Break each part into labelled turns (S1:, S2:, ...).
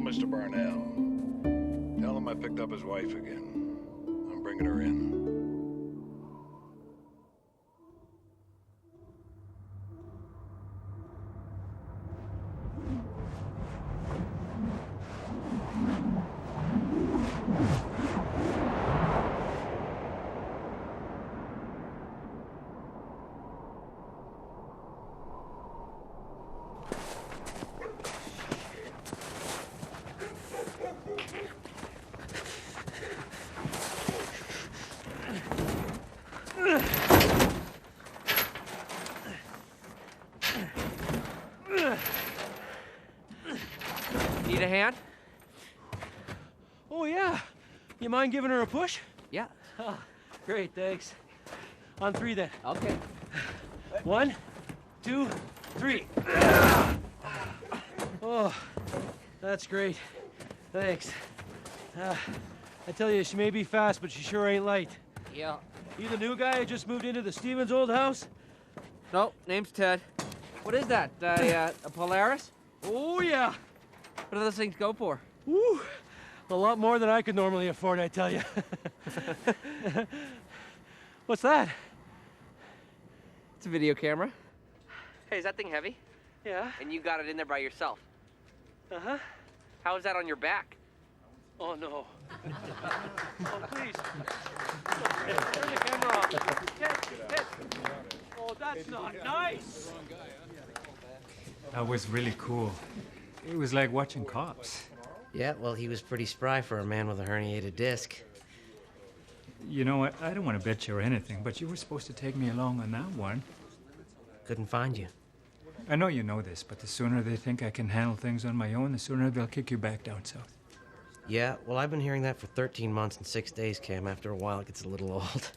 S1: Mr. Barnell. Tell him I picked up his wife again. I'm bringing her in.
S2: Need a hand?
S3: Oh, yeah. You mind giving her a push?
S2: Yeah.
S3: Oh, great, thanks. On three, then.
S2: Okay.
S3: 1, 2, 3. Oh, that's great. Thanks. I tell you, she may be fast, but she sure ain't light.
S2: Yeah.
S3: You the new guy who just moved into the Stevens old house?
S2: No, name's Ted. What is that? A Polaris?
S3: Oh, yeah.
S2: What do those things go for?
S3: Woo! A lot more than I could normally afford, I tell you. What's that?
S2: It's a video camera. Hey, is that thing heavy?
S3: Yeah.
S2: And you got it in there by yourself?
S3: Uh-huh.
S2: How is that on your back?
S3: Oh, no. Oh, please. Turn the camera off. Ted. Oh, that's not nice.
S4: That was really cool. It was like watching Cops.
S5: Yeah, well, he was pretty spry for a man with a herniated disc.
S4: You know what? I don't want to bet you or anything, but you were supposed to take me along on that one.
S5: Couldn't find you.
S4: I know you know this, but the sooner they think I can handle things on my own, the sooner they'll kick you back down south.
S5: Yeah, well, I've been hearing that for 13 months and 6 days, Cam. After a while, it gets a little old.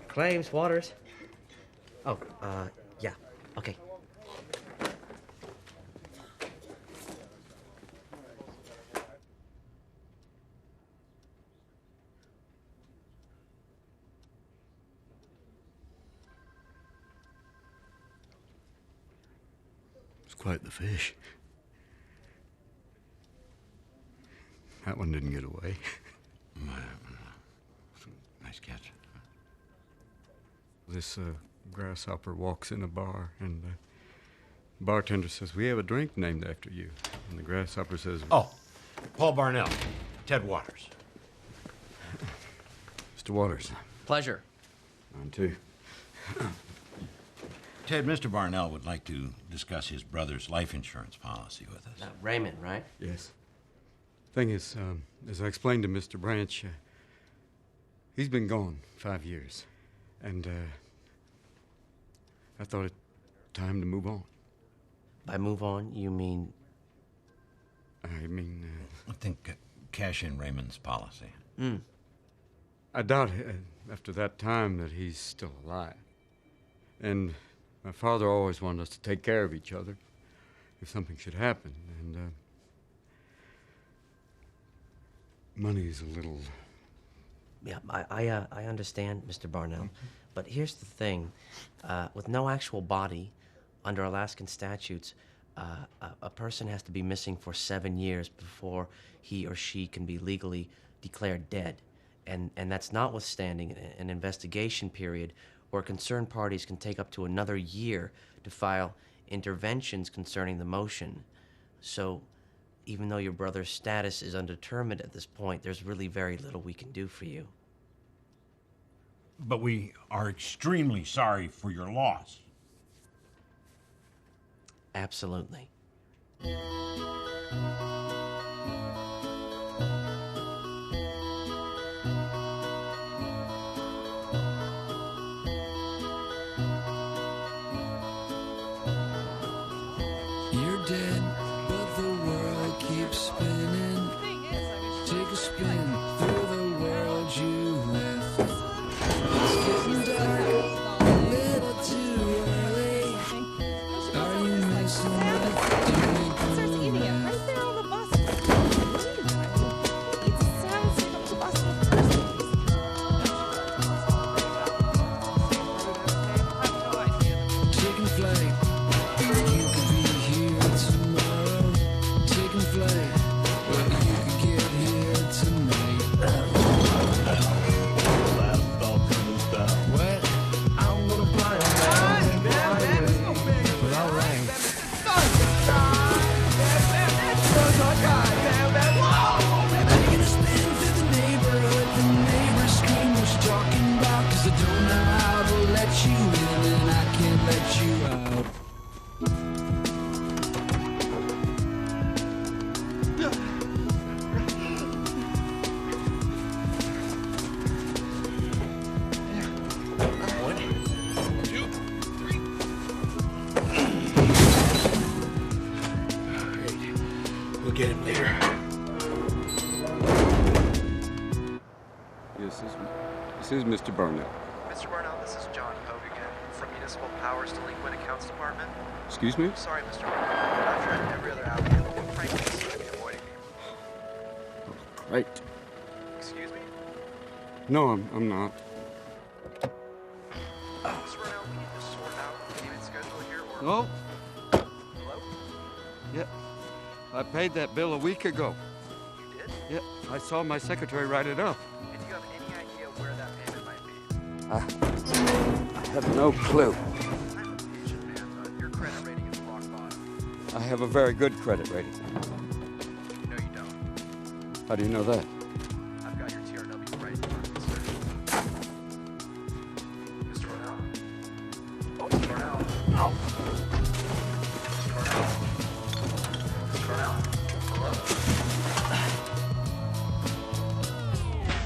S5: Claims, Waters. Oh, yeah, okay.
S6: It's quite the fish. That one didn't get away. Nice catch. This grasshopper walks in a bar, and the bartender says, "We have a drink named after you." And the grasshopper says,
S7: "Oh, Paul Barnell, Ted Waters."
S6: "Mr. Waters."
S2: Pleasure.
S6: Mine too.
S7: Ted, Mr. Barnell would like to discuss his brother's life insurance policy with us.
S5: Raymond, right?
S6: Yes. Thing is, as I explained to Mr. Branch, he's been gone 5 years. And, I thought it time to move on.
S5: By move on, you mean...
S6: I mean,
S7: I think cash in Raymond's policy.
S6: I doubt after that time that he's still alive. And my father always wanted us to take care of each other if something should happen. And money's a little...
S5: Yeah, I understand, Mr. Barnell. But here's the thing. With no actual body, under Alaskan statutes, a person has to be missing for 7 years before he or she can be legally declared dead. And that's notwithstanding an investigation period where concerned parties can take up to another year to file interventions concerning the motion. So even though your brother's status is undetermined at this point, there's really very little we can do for you.
S7: But we are extremely sorry for your loss.
S5: Absolutely.
S8: You're dead, but the world keeps spinning. Take a spin through the world you left. It's getting dark, a little too early. Are you missing what
S9: Starts eating it right there on the bus. It's sad to up the bus with
S8: taking flight? You could be here tomorrow. Taking flight, well, you could get here tonight. What? I'm gonna fly around the highway. But alright. I'm gonna spin through the neighborhood. The neighbors scream what you talking about. 'Cause I don't know how to let you in, and I can't let you out.
S7: We'll get him later.
S6: Yes, this is Mr. Barnell.
S10: Mr. Barnell, this is John Hogue again from Municipal Power's Delinquent Accounts Department.
S6: Excuse me?
S10: Sorry, Mr. Barnell. I've tried every other avenue, but frankly, you seem to be avoiding me.
S6: Right.
S10: Excuse me?
S6: No, I'm not.
S10: Mr. Barnell, we need to sort out the payment schedule here, or...
S6: No?
S10: Hello?
S6: Yeah. I paid that bill a week ago.
S10: You did?
S6: Yeah, I saw my secretary write it up.
S10: And do you have any idea where that payment might be?
S6: I have no clue.
S10: I'm a patient man, but your credit rating is rock bottom.
S6: I have a very good credit rating.
S10: No, you don't.
S6: How do you know that?
S10: I've got your TRW right in front of me, sir. Mr. Barnell? Oh, Mr. Barnell. Oh! Mr. Barnell? Mr. Barnell? Hello?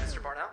S10: Mr. Barnell?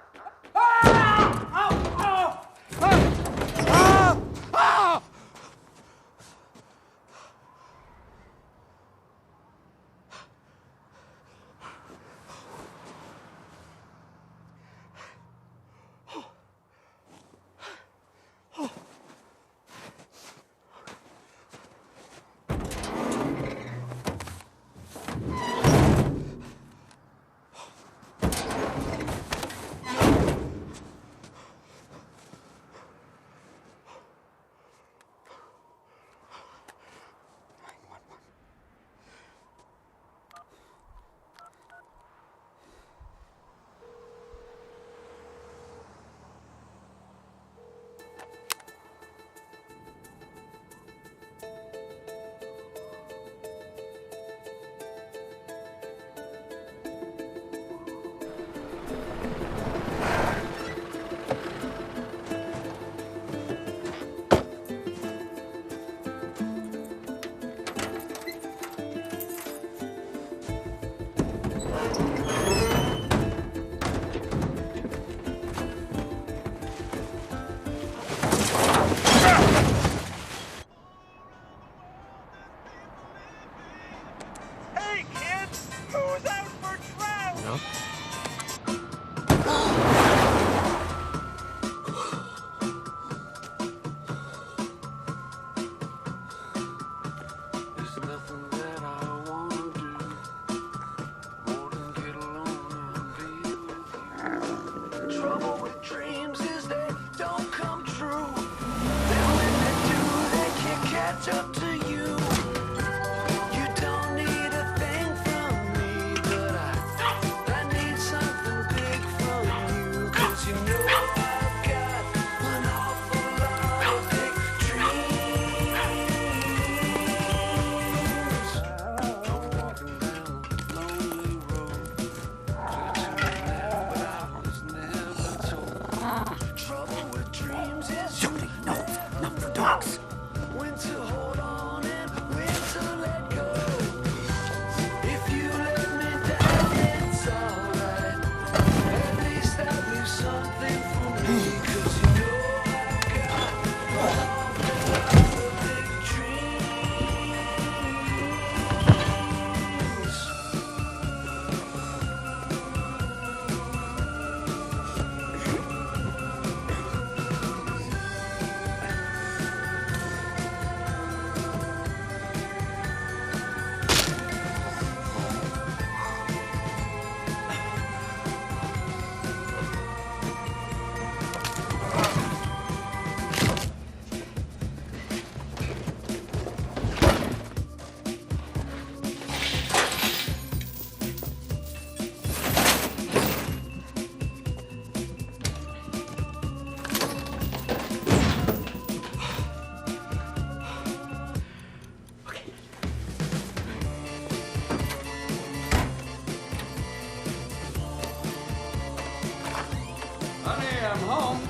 S6: I'm home.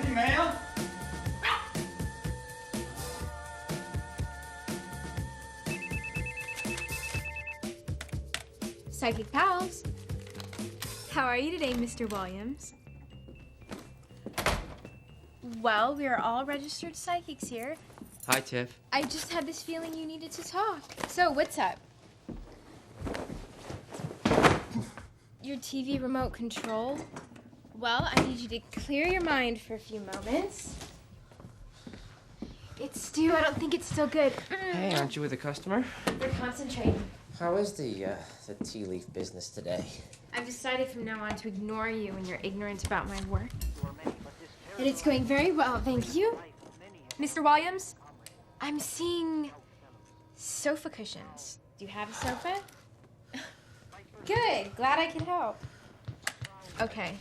S6: Any mail?
S11: Psychic Pals. How are you today, Mr. Williams? Well, we are all registered psychics here.
S5: Hi, Tiff.
S11: I just had this feeling you needed to talk. So, what's up? Your TV remote control? Well, I need you to clear your mind for a few moments. It's Stu. I don't think it's still good.
S5: Hey, aren't you with a customer?
S11: We're concentrating.
S5: How is the tea leaf business today?
S11: I've decided from now on to ignore you and your ignorance about my work. And it's going very well, thank you. Mr. Williams, I'm seeing sofa cushions. Do you have a sofa? Good, glad I could help. Okay.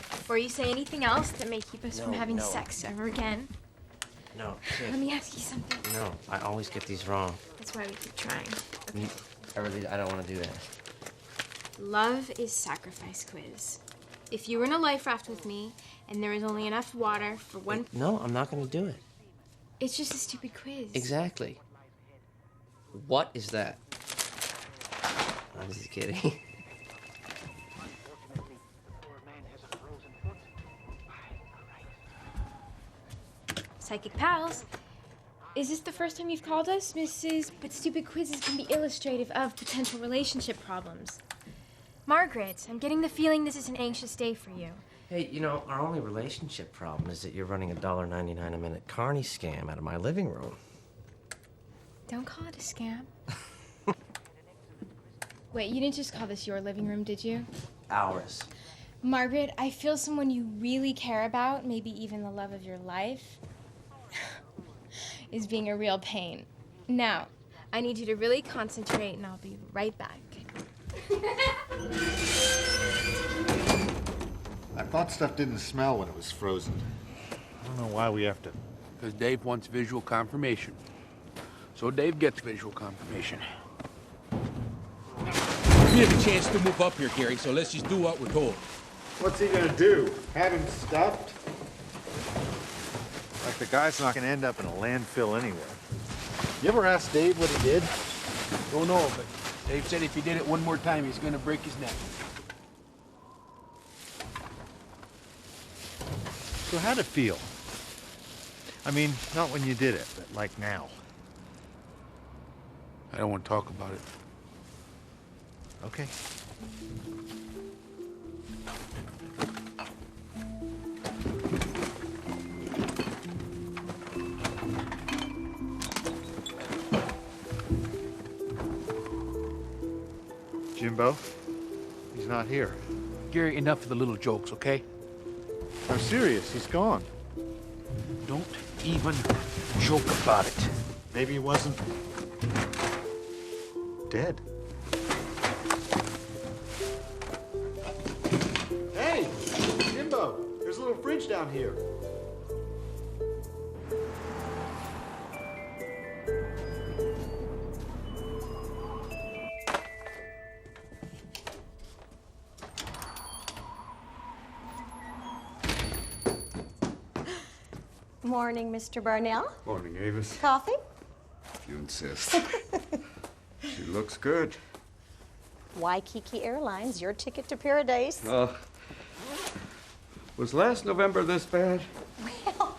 S11: Before you say anything else that may keep us from having sex ever again,
S5: No, Tiff.
S11: let me ask you something.
S5: No, I always get these wrong.
S11: That's why we keep trying.
S5: I don't want to do that.
S11: Love is sacrifice quiz. If you were in a life raft with me and there is only enough water for one...
S5: No, I'm not going to do it.
S11: It's just a stupid quiz.
S5: Exactly. What is that? I'm just kidding.
S11: Psychic Pals, is this the first time you've called us, Mrs. But stupid quizzes can be illustrative of potential relationship problems. Margaret, I'm getting the feeling this is an anxious day for you.
S5: Hey, you know, our only relationship problem is that you're running a $1.99 a minute carny scam out of my living room.
S11: Don't call it a scam. Wait, you didn't just call this your living room, did you?
S5: Ours.
S11: Margaret, I feel someone you really care about, maybe even the love of your life, is being a real pain. Now, I need you to really concentrate, and I'll be right back.
S12: I thought stuff didn't smell when it was frozen. I don't know why we have to.
S13: Because Dave wants visual confirmation. So Dave gets visual confirmation.
S14: We have a chance to move up here, Gary, so let's just do what we're told.
S12: What's he gonna do? Have him stuffed? Like the guy's not gonna end up in a landfill anyway. You ever ask Dave what he did?
S13: Don't know, but Dave said if he did it one more time, he's gonna break his neck.
S12: So how'd it feel? I mean, not when you did it, but like now.
S13: I don't want to talk about it.
S12: Okay. Jimbo, he's not here.
S13: Gary, enough of the little jokes, okay?
S12: I'm serious, he's gone.
S13: Don't even joke about it.
S12: Maybe he wasn't dead. Hey, Jimbo, there's a little fridge down here.
S15: Morning, Mr. Barnell.
S6: Morning, Avis.
S15: Coffee?
S6: If you insist. She looks good.
S15: Waikiki Airlines, your ticket to paradise.
S6: Was last November this bad?
S15: Well,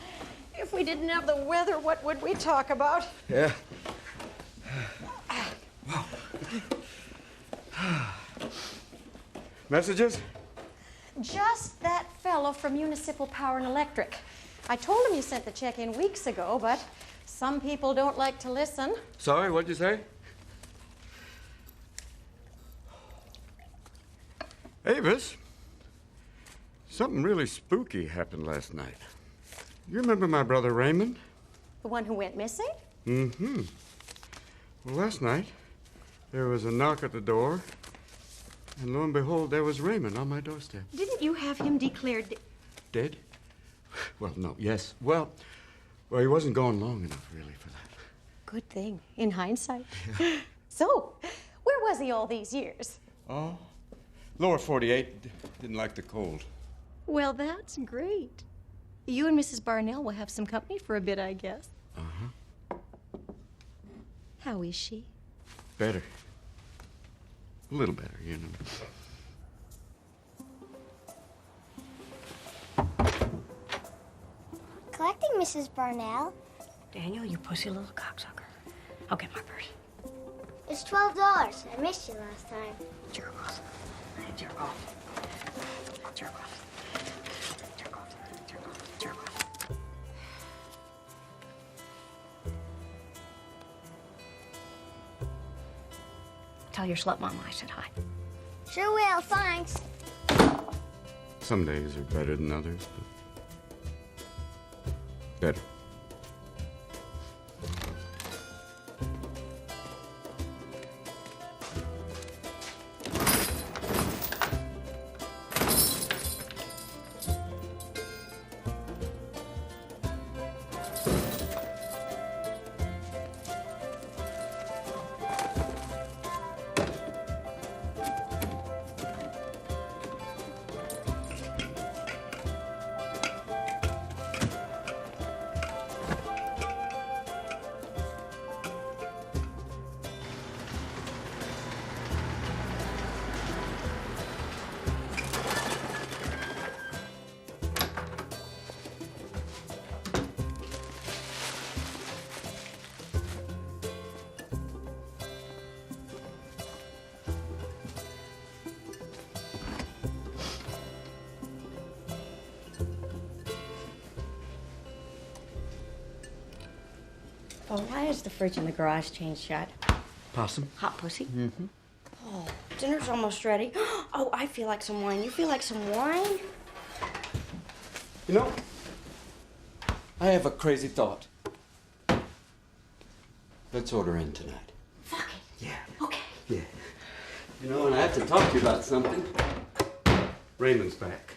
S15: if we didn't have the weather, what would we talk about?
S6: Yeah. Messages?
S15: Just that fellow from Municipal Power and Electric. I told him you sent the check in weeks ago, but some people don't like to listen.
S6: Sorry, what'd you say? Avis, something really spooky happened last night. You remember my brother Raymond?
S15: The one who went missing?
S6: Mm-hmm. Well, last night, there was a knock at the door, and lo and behold, there was Raymond on my doorstep.
S15: Didn't you have him declared
S6: Dead? Well, no, yes. Well, he wasn't gone long enough, really, for that.
S15: Good thing, in hindsight. So, where was he all these years?
S6: Oh, lower 48. Didn't like the cold.
S15: Well, that's great. You and Mrs. Barnell will have some company for a bit, I guess.
S6: Uh-huh.
S15: How is she?
S6: Better. A little better, you know.
S16: Collecting, Mrs. Barnell.
S17: Daniel, you pussy little cocksucker. I'll get my purse.
S16: It's $12. I missed you last time.
S17: Jerk off. Jerk off. Jerk off. Jerk off. Jerk off. Jerk off. Tell your slut mama I said hi.
S16: Sure will, thanks.
S6: Some days are better than others, but better.
S17: Oh, why is the fridge in the garage chained shut?
S6: Possum?
S17: Hot pussy?
S6: Mm-hmm.
S17: Oh, dinner's almost ready. Oh, I feel like some wine. You feel like some wine?
S6: You know, I have a crazy thought. Let's order in tonight.
S17: Fuck it.
S6: Yeah.
S17: Okay.
S6: Yeah. You know, and I have to talk to you about something. Raymond's back.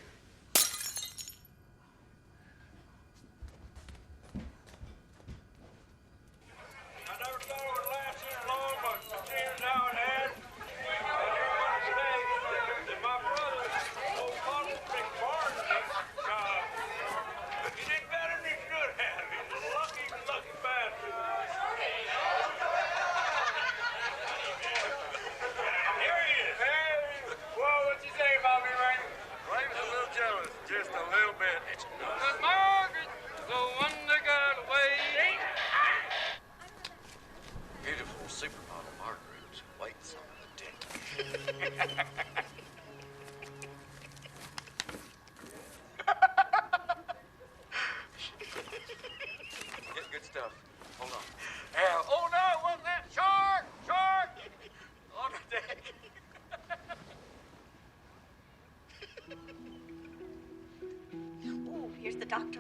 S17: Ooh, here's the doctor.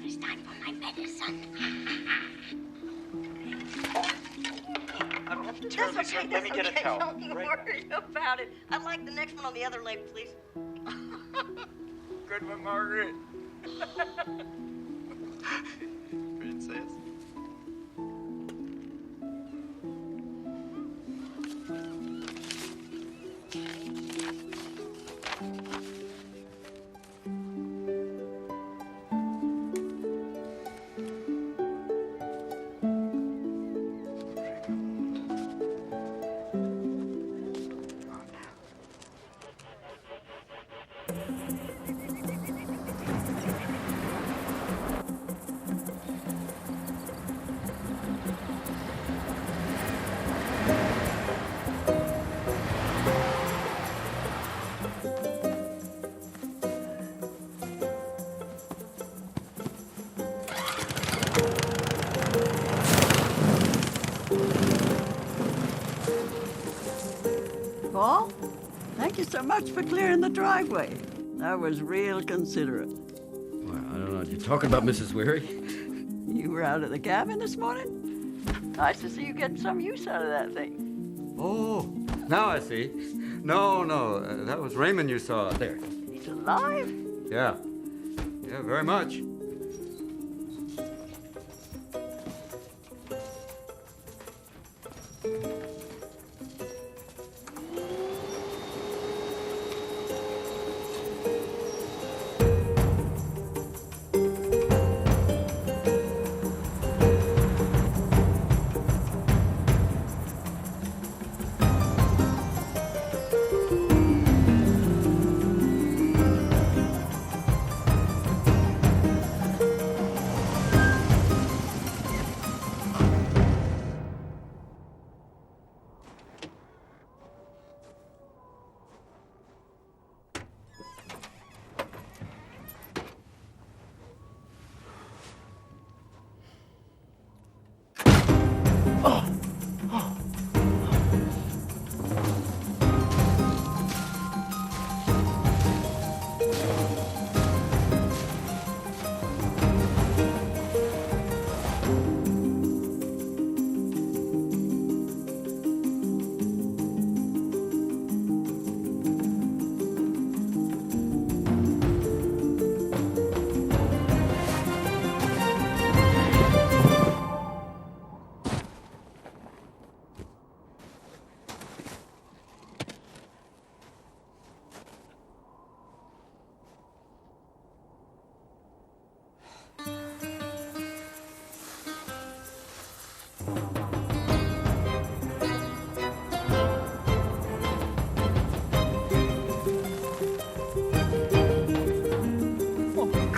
S17: It's time for my medicine.
S18: Turn this here. Let me get a towel.
S17: Don't worry about it. I'd like the next one on the other leg, please.
S18: Good one, Margaret. Princess.
S19: Paul, thank you so much for clearing the driveway. That was real considerate.
S6: Well, I don't know. You're talking about Mrs. Weary?
S19: You were out at the cabin this morning? Nice to see you getting some use out of that thing.
S6: Oh, now I see. No, that was Raymond you saw out there.
S19: He's alive?
S6: Yeah. Yeah, very much.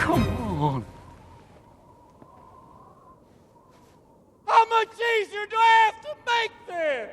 S6: Come on.
S20: How much easier do I have to make this?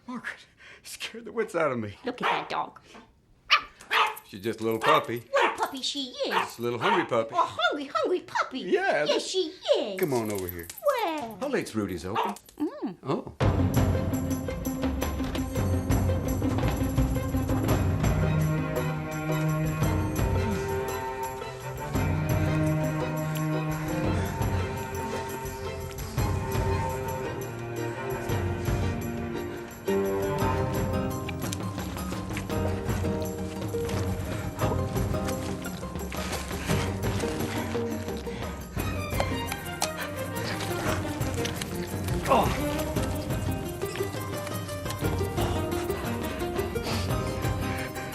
S6: Margaret, you scared the wits out of me.
S17: Look at that dog.
S6: She's just a little puppy.
S17: What a puppy she is.
S6: Just a little hungry puppy.
S17: A hungry puppy.
S6: Yeah.
S17: Yes, she is.
S6: Come on over here.
S17: Well.
S6: How late's Rudy's open? Oh.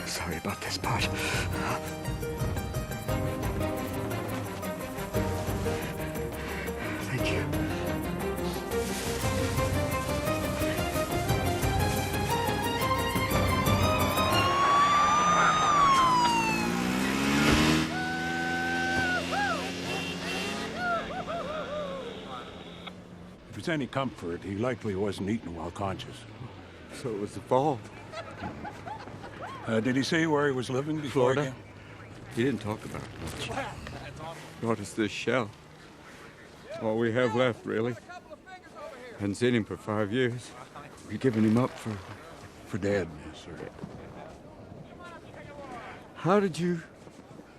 S6: Sorry about this part. Thank you.
S14: If it's any comfort, he likely wasn't eating while conscious.
S6: So it was the fall.
S14: Did he say where he was living before?
S6: Florida.
S14: Again?
S6: He didn't talk about it much. Brought us this shell. It's all we have left, really. Hadn't seen him for 5 years. We've given him up
S14: for dead, yes, sir.
S6: How did you?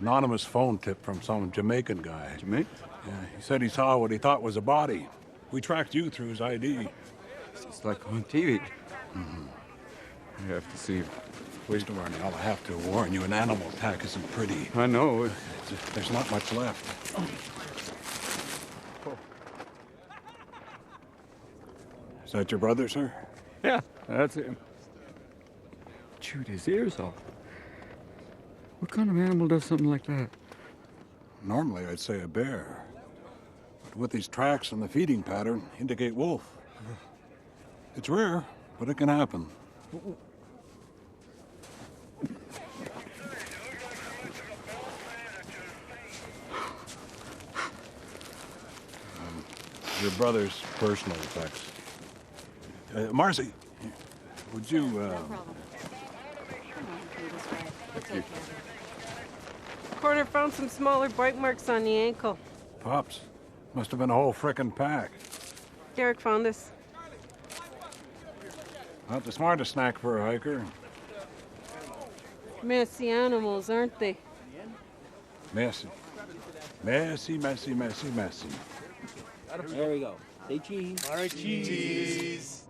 S14: Anonymous phone tip from some Jamaican guy.
S6: Jamaican?
S14: Yeah, he said he saw what he thought was a body. We tracked you through his ID.
S6: It's like on TV. I have to see him.
S14: Mr. Varnell, I have to warn you, an animal attack isn't pretty.
S6: I know.
S14: There's not much left. Is that your brother, sir?
S6: Yeah, that's him. Chewed his ears off. What kind of animal does something like that?
S14: Normally, I'd say a bear. But with these tracks and the feeding pattern, indicate wolf. It's rare, but it can happen. Your brother's personal effects. Marcy, would you,
S21: Coroner found some smaller bite marks on the ankle.
S14: Pops, must have been a whole frickin' pack.
S21: Derek found this.
S14: Not the smartest snack for a hiker.
S21: Messy animals, aren't they?
S14: Messy. Messy, messy, messy, messy.
S2: There we go. Say cheese.
S3: All right, cheese.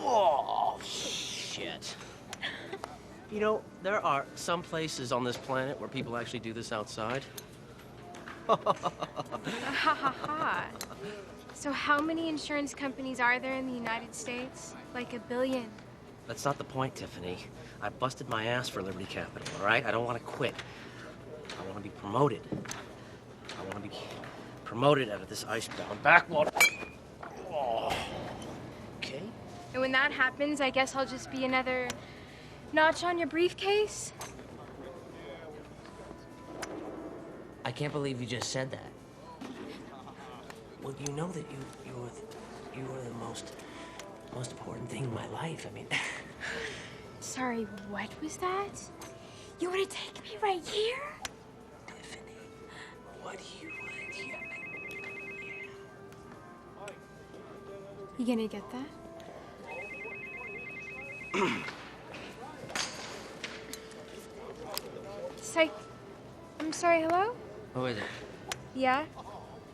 S5: Oh, shit. You know, there are some places on this planet where people actually do this outside.
S11: Ha ha ha. So how many insurance companies are there in the United States? Like 1 billion.
S5: That's not the point, Tiffany. I busted my ass for Liberty Capital, all right? I don't want to quit. I want to be promoted. I want to be promoted out of this icebound backwater. Oh. Okay?
S11: And when that happens, I guess I'll just be another notch on your briefcase?
S5: I can't believe you just said that. Well, you know that you were the most important thing in my life. I mean,
S11: Sorry, what was that? You want to take me right here?
S5: Tiffany, what do you want here?
S11: You gonna get that? Psych. I'm sorry, hello?
S5: Who is it?
S11: Yeah?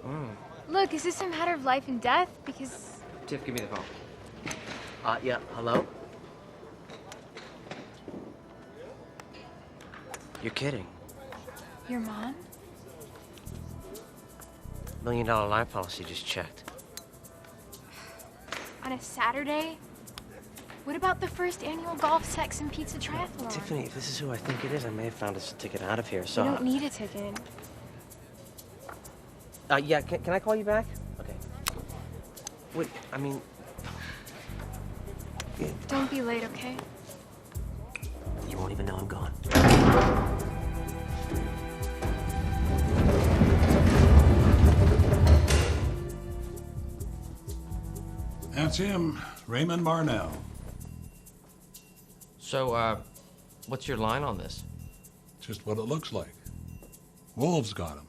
S5: Oh.
S11: Look, is this a matter of life and death? Because...
S5: Tiff, give me the phone. Yeah, hello? You're kidding.
S11: Your mom?
S5: $1 million life policy just checked.
S11: on a Saturday? What about the first annual golf, sex, and pizza triathlon?
S5: Tiffany, if this is who I think it is, I may have found us a ticket out of here, so...
S11: You don't need a ticket.
S5: Yeah, can I call you back? Okay. Wait, I mean...
S11: Don't be late, okay?
S5: You won't even know I'm gone.
S14: That's him, Raymond Barnell.
S5: So, what's your line on this?
S14: Just what it looks like. Wolves got him.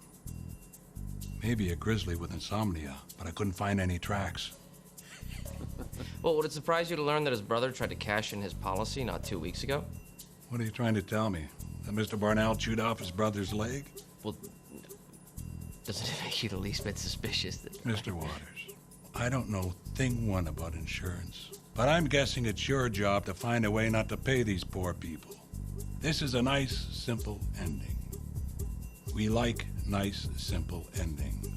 S14: Maybe a grizzly with insomnia, but I couldn't find any tracks.
S5: Well, would it surprise you to learn that his brother tried to cash in his policy not 2 weeks ago?
S14: What are you trying to tell me? That Mr. Barnell chewed off his brother's leg?
S5: Well, doesn't it make you the least bit suspicious that...
S14: Mr. Waters, I don't know thing one about insurance, but I'm guessing it's your job to find a way not to pay these poor people. This is a nice, simple ending. We like nice, simple endings.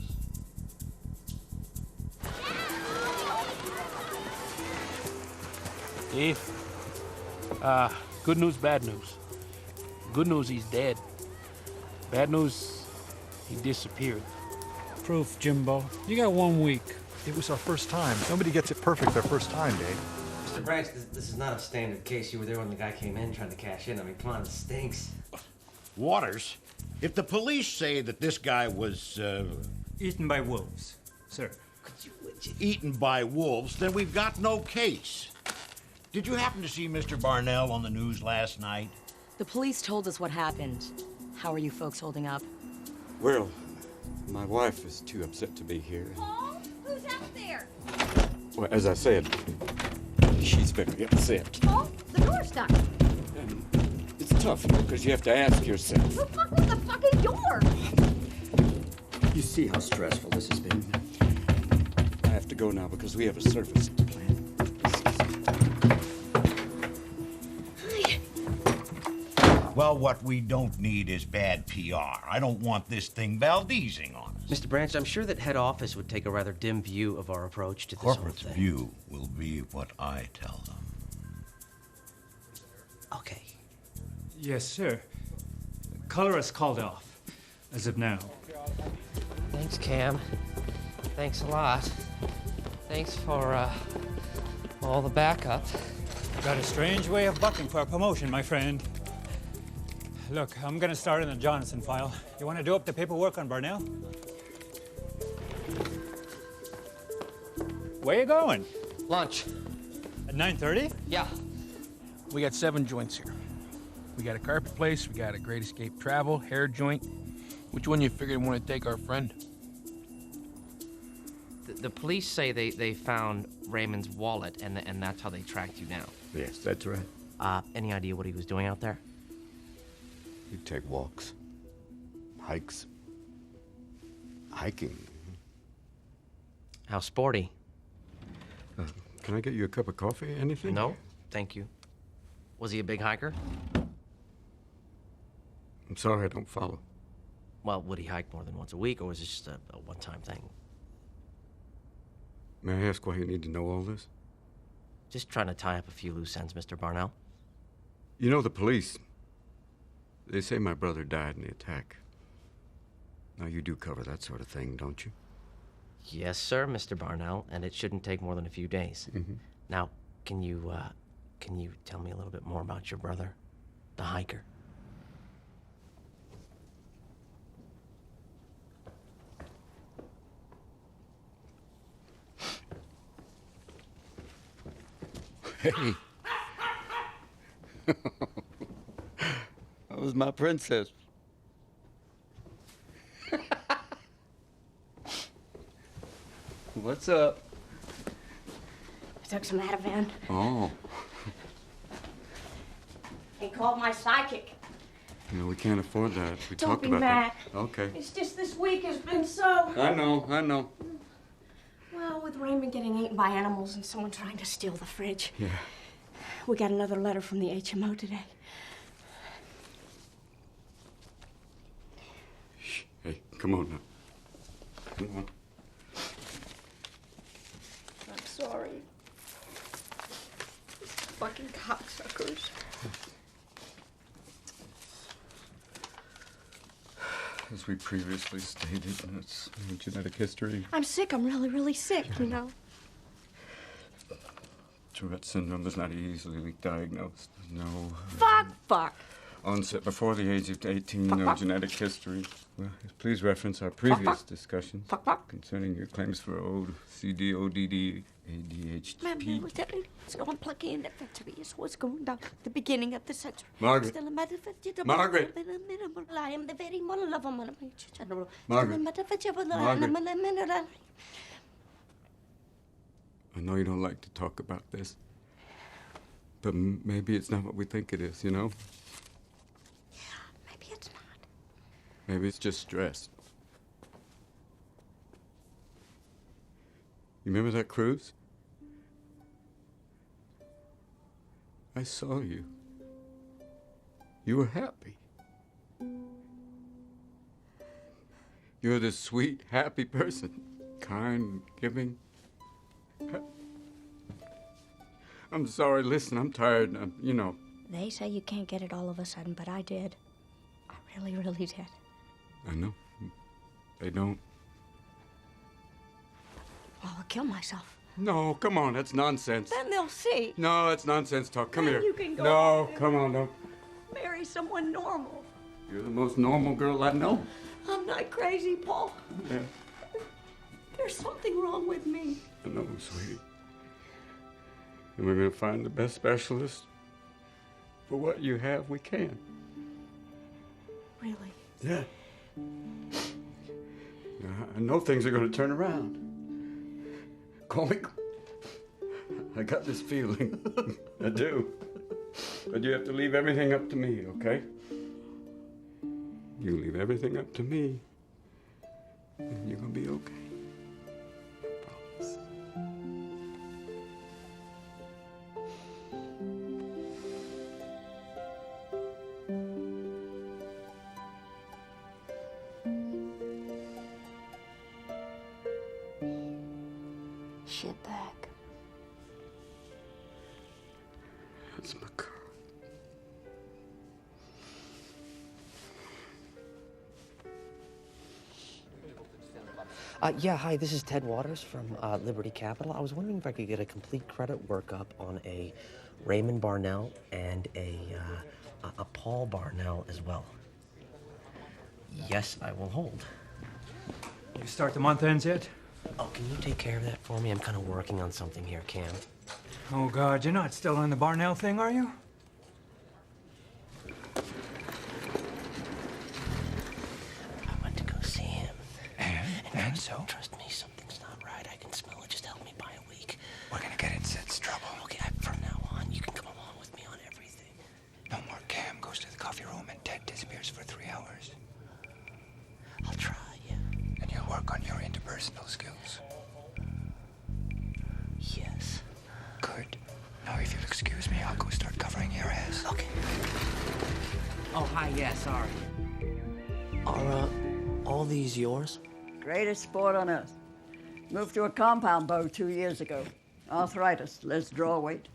S13: Dave, good news, bad news. Good news, he's dead. Bad news, he disappeared.
S12: Proof, Jimbo. You got 1 week. It was our first time. Nobody gets it perfect their first time, Dave.
S5: Mr. Branch, this is not a standard case. You were there when the guy came in trying to cash in. I mean, come on, it stinks.
S7: Waters, if the police say that this guy was,
S4: Eaten by wolves, sir.
S7: eaten by wolves, then we've got no case. Did you happen to see Mr. Barnell on the news last night?
S17: The police told us what happened. How are you folks holding up?
S6: Well, my wife is too upset to be here.
S15: Paul, who's out there?
S6: Well, as I said, she's very upset.
S15: Paul, the door's stuck.
S6: And it's tough, because you have to ask yourself.
S15: Who fucked with the fucking door?
S6: You see how stressful this has been. I have to go now because we have a service to plan.
S7: Well, what we don't need is bad PR. I don't want this thing Valdezing on us.
S5: Mr. Branch, I'm sure that head office would take a rather dim view of our approach to this whole
S7: Corporate's
S5: thing.
S7: view will be what I tell them.
S5: Okay.
S4: Yes, sir. Color is called off, as of now.
S5: Thanks, Cam. Thanks a lot. Thanks for, all the backup.
S4: Got a strange way of bucking for a promotion, my friend. Look, I'm gonna start in the Jonathan file. You wanna do up the paperwork on Barnell? Where you going?
S5: Lunch.
S4: At 9:30?
S5: Yeah.
S13: We got 7 joints here. We got a carpet place, we got a Great Escape Travel, hair joint. Which one you figured want to take our friend?
S5: The police say they found Raymond's wallet, and that's how they tracked you down.
S6: Yes, that's right.
S5: Any idea what he was doing out there?
S6: You take walks, hikes, hiking.
S5: How sporty?
S6: Can I get you a cup of coffee? Anything?
S5: No, thank you. Was he a big hiker?
S6: I'm sorry, I don't follow.
S5: Well, would he hike more than once a week, or was it just a one-time thing?
S6: May I ask why you need to know all this?
S5: Just trying to tie up a few loose ends, Mr. Barnell.
S6: You know, the police, they say my brother died in the attack. Now, you do cover that sort of thing, don't you?
S5: Yes, sir, Mr. Barnell, and it shouldn't take more than a few days.
S6: Mm-hmm.
S5: Now, can you tell me a little bit more about your brother, the hiker?
S6: Hey. That was my princess. What's up?
S15: I took some Ativan.
S6: Oh.
S15: He called my psychic.
S6: No, we can't afford that. We
S15: Don't
S6: talked
S15: be
S6: about
S15: mad.
S6: that. Okay.
S15: It's just this week has been so...
S6: I know.
S15: Well, with Raymond getting eaten by animals and someone trying to steal the fridge.
S6: Yeah.
S15: We got another letter from the HMO today.
S6: Shh. Hey, come on now. Come on.
S15: I'm sorry.
S17: fucking cocksuckers.
S6: As we previously stated, it's genetic history.
S17: I'm sick. I'm really, really sick, you know.
S6: Tourette syndrome is not easily diagnosed. No.
S17: Fuck.
S6: Onset before the age of 18, no
S17: Fuck.
S6: genetic history. Well, please reference our previous discussions concerning your claims for OCD, ODD, ADHD.
S17: It's going to plug in the factory. It's what's going down the beginning of the century.
S6: Margaret.
S17: Still a matter of
S6: Margaret.
S17: I am the very model of a man.
S6: Margaret. I know you don't like to talk about this, but maybe it's not what we think it is, you know?
S17: Maybe it's not.
S6: Maybe it's just stress. You remember that cruise? I saw you. You were happy. You're this sweet, happy person. Kind, giving. I'm sorry, listen, I'm tired. You know.
S17: They say you can't get it all of a sudden, but I did. I really, really did.
S6: I know. They don't.
S17: Well, I'll kill myself.
S6: No, come on, that's nonsense.
S17: Then they'll see.
S6: No, it's nonsense talk. Come
S17: Then
S6: here.
S17: you can go
S6: no,
S17: off and
S6: come on, no.
S17: Marry someone normal.
S6: You're the most normal girl I know.
S17: I'm not crazy, Paul.
S6: Yeah,
S17: There's something wrong with me.
S6: I know, sweetie. And we're gonna find the best specialist for what you have we can.
S17: Really?
S6: Yeah. I know things are gonna turn around. Call me. I got this feeling. I do. But you have to leave everything up to me, okay? You leave everything up to me, and you're gonna be okay. I promise.
S17: Shitbag.
S6: That's my girl.
S5: Yeah, hi, this is Ted Waters from Liberty Capital. I was wondering if I could get a complete credit workup on a Raymond Barnell and a Paul Barnell as well. Yes, I will hold.
S3: You start the month ends yet?
S5: Oh, can you take care of that for me? I'm kind of working on something here, Cam.
S3: Oh, God, you're not still on the Barnell thing, are you?
S5: I went to go see him.
S1: And so?
S5: Trust me, something's not right. I can smell it. Just help me by a week.
S1: We're gonna get in Sid's trouble.
S5: Okay, from now on, you can come along with me on everything.
S1: No more Cam goes to the coffee room and Ted disappears for 3 hours.
S5: I'll try, yeah.
S1: And you'll work on your interpersonal skills.
S5: Yes.
S1: Good. Now, if you'll excuse me, I'll go start covering your ass.
S5: Okay. Oh, hi, yeah, sorry. Are, all these yours?
S19: Greatest sport on earth. Moved to a compound bow 2 years ago. Arthritis. Let's draw weight.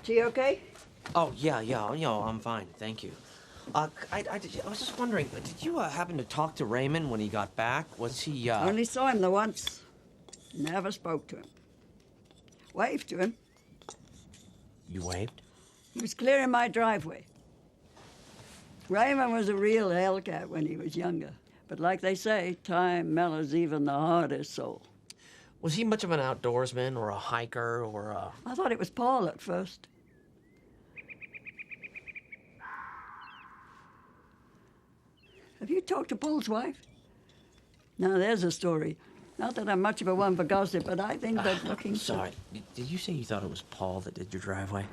S19: She okay?
S5: Oh, yeah, I'm fine, thank you. I was just wondering, did you happen to talk to Raymond when he got back? Was he,
S19: Only saw him the once. Never spoke to him. Waved to him.
S5: You waved?
S19: He was clearing my driveway. Raymond was a real hellcat when he was younger. But like they say, time mellows even the hardest soul.
S5: Was he much of an outdoorsman or a hiker or a...
S19: I thought it was Paul at first. Have you talked to Paul's wife? Now, there's a story. Not that I'm much of a one for gossip, but I think that looking...
S5: Sorry, did you say you thought it was Paul that did your driveway?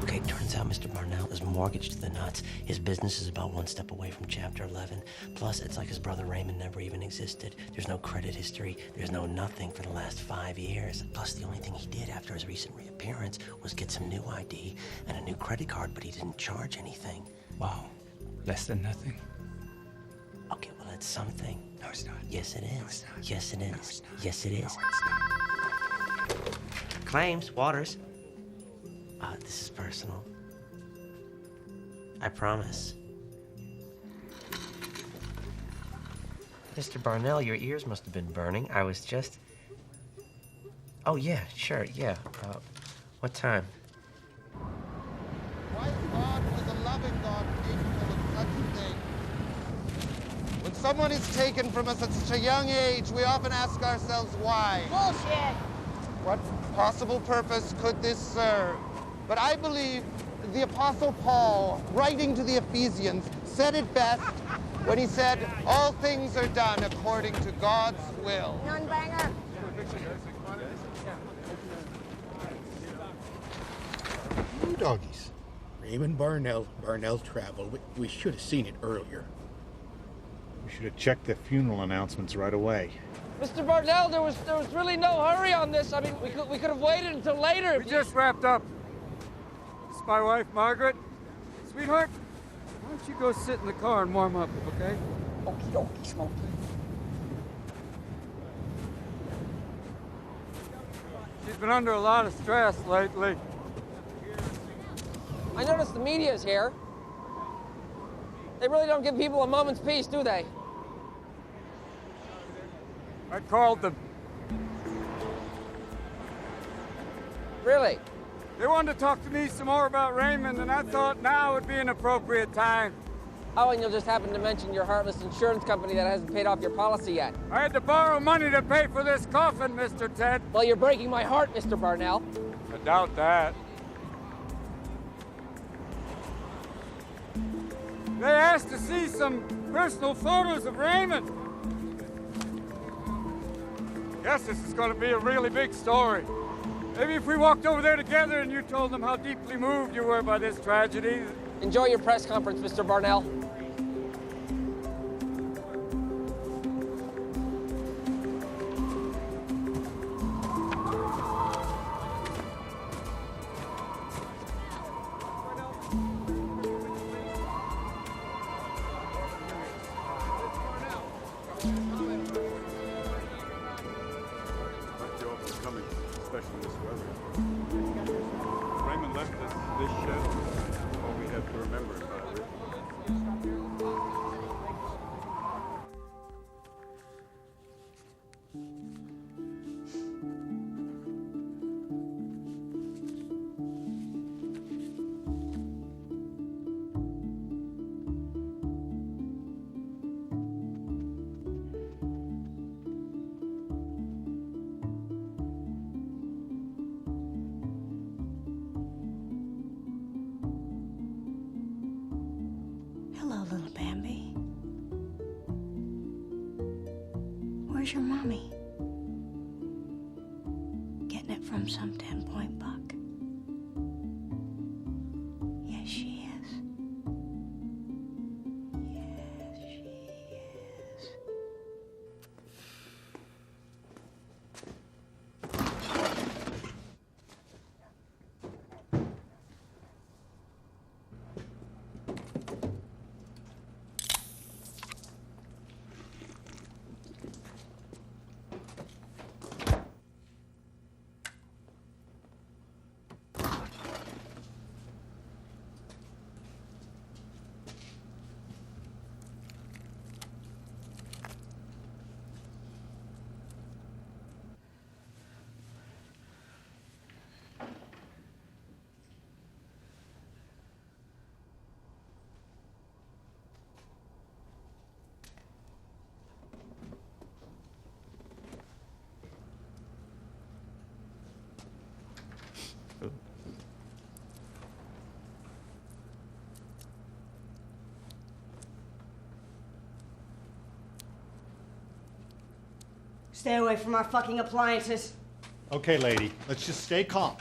S5: Okay, turns out Mr. Barnell is mortgaged to the nuts. His business is about one step away from Chapter 11. Plus, it's like his brother Raymond never even existed. There's no credit history. There's no nothing for the last 5 years. Plus, the only thing he did after his recent reappearance was get some new ID and a new credit card, but he didn't charge anything.
S1: Wow. Less than nothing.
S5: Okay, well, that's something.
S1: No, it's not.
S5: Yes, it is.
S1: No, it's not.
S5: Yes, it is.
S1: No, it's not.
S5: Yes, it is.
S1: No, it's not.
S5: Claims, Waters. This is personal. I promise. Mr. Barnell, your ears must have been burning. I was just... Oh, yeah, sure, yeah. What time?
S9: Why God was a loving God capable of such a thing? When someone is taken from us at such a young age, we often ask ourselves why.
S16: Bullshit.
S9: What possible purpose could this serve? But I believe the Apostle Paul, writing to the Ephesians, said it best when he said, all things are done according to God's will.
S16: Non-banger.
S7: You doggies. Raymond Barnell, Barnell Travel. We should have seen it earlier.
S12: We should have checked the funeral announcements right away.
S2: Mr. Barnell, there was really no hurry on this. I mean, we could have waited until later.
S4: We just wrapped up. This is my wife, Margaret. Sweetheart, why don't you go sit in the car and warm up, okay?
S16: Okie dokie, Smokey.
S4: She's been under a lot of stress lately.
S2: I noticed the media's here. They really don't give people a moment's peace, do they?
S4: I called them.
S2: Really?
S4: They wanted to talk to me some more about Raymond, and I thought now would be an appropriate time.
S2: Oh, and you'll just happen to mention your heartless insurance company that hasn't paid off your policy yet.
S4: I had to borrow money to pay for this coffin, Mr. Ted.
S2: Well, you're breaking my heart, Mr. Barnell.
S4: I doubt that. They asked to see some personal photos of Raymond. Guess this is going to be a really big story. Maybe if we walked over there together and you told them how deeply moved you were by this tragedy.
S2: Enjoy your press conference, Mr. Barnell.
S4: Raymond left us this shed. All we have to remember about it.
S17: Hello, little Bambi. Where's your mommy? Getting it from some 10-point buck. Yes, she is. Yes, she is.
S22: Stay away from our fucking appliances.
S12: Okay, lady, let's just stay calm.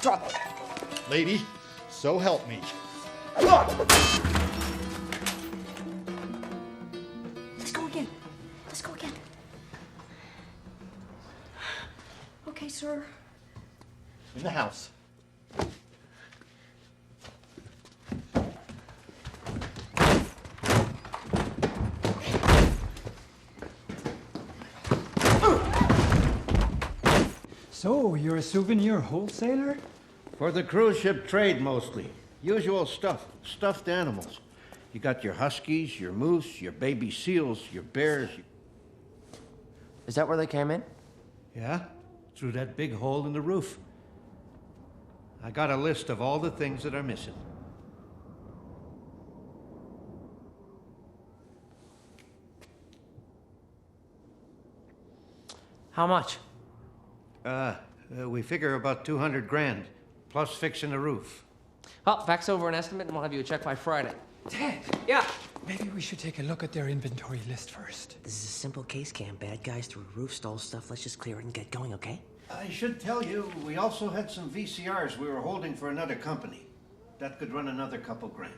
S8: Drop it.
S10: Lady, so help me.
S8: Let's go again. Let's go again. Okay, sir.
S10: In the house.
S4: So, you're a souvenir wholesaler?
S7: For the cruise ship trade, mostly. Usual stuff. Stuffed animals. You got your huskies, your moose, your baby seals, your bears.
S5: Is that where they came in?
S7: Yeah, through that big hole in the roof. I got a list of all the things that are missing.
S5: How much?
S7: We figure about 200 grand, plus fixing the roof.
S5: Well, fax over an estimate and we'll have you a check by Friday.
S1: Ted!
S5: Yeah?
S1: Maybe we should take a look at their inventory list first.
S5: This is a simple case, Cam. Bad guys through a roof, stole stuff. Let's just clear it and get going, okay?
S7: I should tell you, we also had some VCRs we were holding for another company. That could run another couple grand.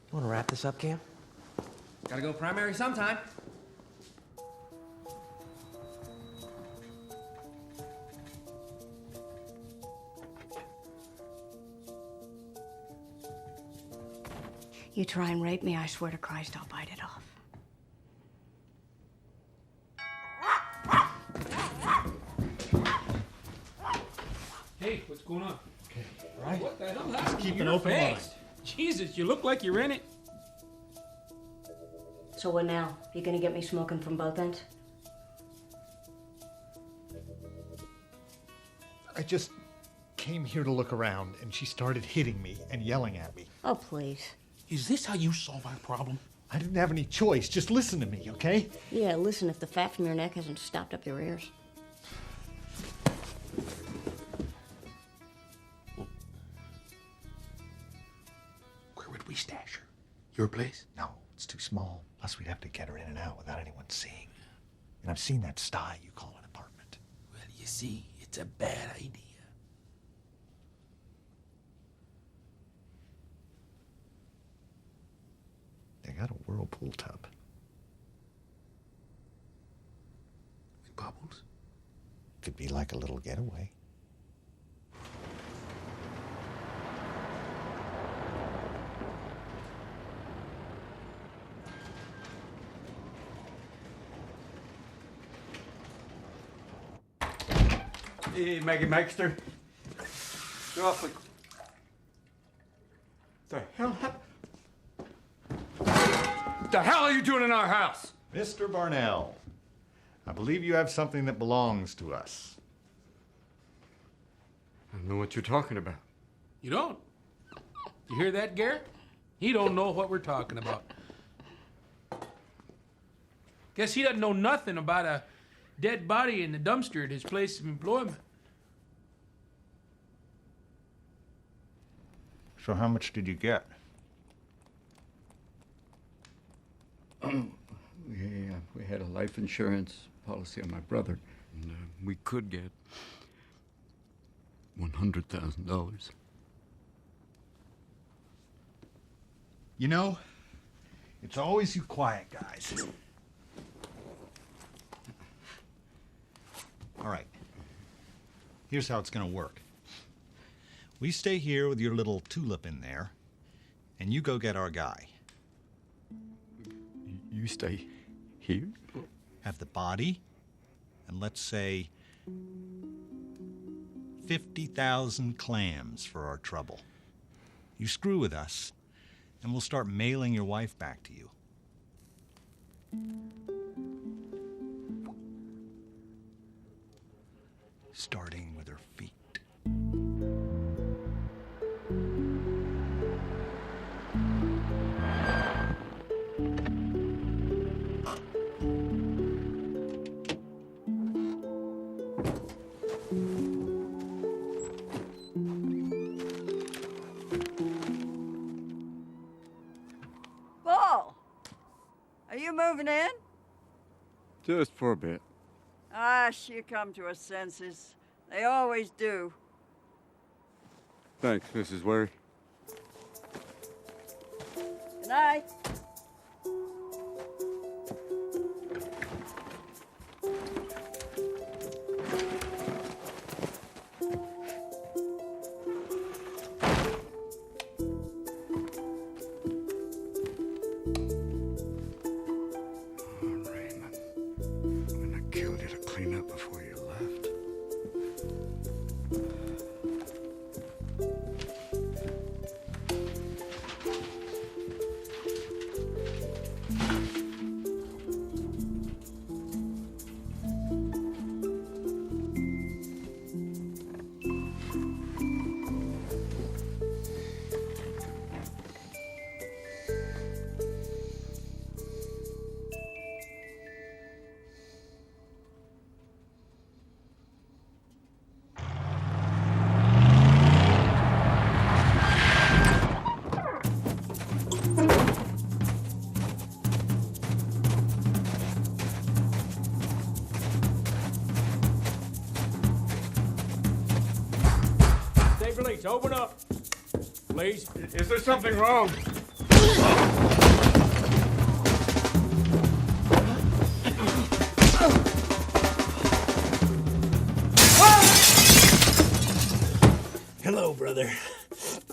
S5: You want to wrap this up, Cam? Gotta go primary sometime.
S8: You try and rape me, I swear to Christ, I'll bite it off.
S13: Hey, what's going on?
S10: Okay, all right.
S13: What the hell
S10: Just
S13: happened
S10: keep
S13: to
S10: an
S13: your
S10: open
S13: face?
S10: mind.
S13: Jesus, you look like you're in it.
S8: So what now? You gonna get me smoking from both ends?
S10: I just came here to look around, and she started hitting me and yelling at me.
S8: Oh, please.
S12: Is this how you solve our problem?
S10: I didn't have any choice. Just listen to me, okay?
S8: Yeah, listen, if the fat from your neck hasn't stopped up your ears.
S12: Where would we stash her? Your place?
S10: No, it's too small. Plus, we'd have to get her in and out without anyone seeing. And I've seen that sty you call an apartment.
S13: Well, you see, it's a bad idea.
S10: They got a whirlpool tub.
S12: With bubbles?
S10: Could be like a little getaway.
S6: Hey, Maggie Maxter. You're awfully... The hell happened? What the hell are you doing in our house?
S10: Mr. Barnell, I believe you have something that belongs to us.
S6: I don't know what you're talking about.
S13: You don't? You hear that, Garrett? He don't know what we're talking about. Guess he doesn't know nothing about a dead body in the dumpster at his place of employment.
S10: So how much did you get?
S6: We had a life insurance policy on my brother, and we could get $100,000.
S10: You know, it's always you quiet guys. All right. Here's how it's gonna work. We stay here with your little tulip in there, and you go get our guy.
S6: You stay here?
S10: Have the body, and let's say 50,000 clams for our trouble. You screw with us, and we'll start mailing your wife back to you. Starting with her feet.
S19: Paul, are you moving in?
S6: Just for a bit.
S19: Ah, she'll come to her senses. They always do.
S6: Thanks, Mrs. Ware.
S19: Good night.
S6: Killed you to clean up before you left.
S13: Police, open up. Please.
S6: Is there something wrong?
S13: Hello, brother.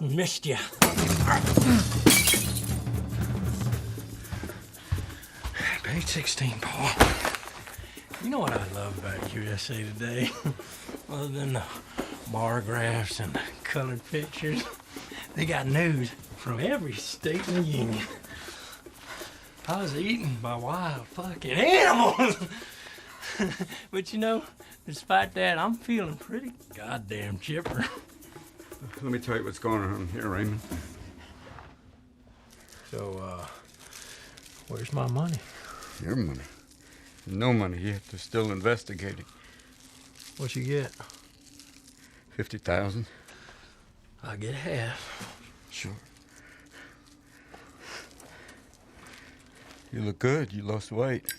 S13: Missed you. Page 16, Paul. You know what I love about USA Today? Other than the bar graphs and the colored pictures, they got news from every state in the union. I was eaten by wild fucking animals. But you know, despite that, I'm feeling pretty goddamn chipper.
S6: Let me tell you what's going on here, Raymond.
S13: So, where's my money?
S6: Your money? No money yet. They're still investigating.
S13: What you get?
S6: 50,000.
S13: I'll get half.
S6: Sure. You look good. You lost weight.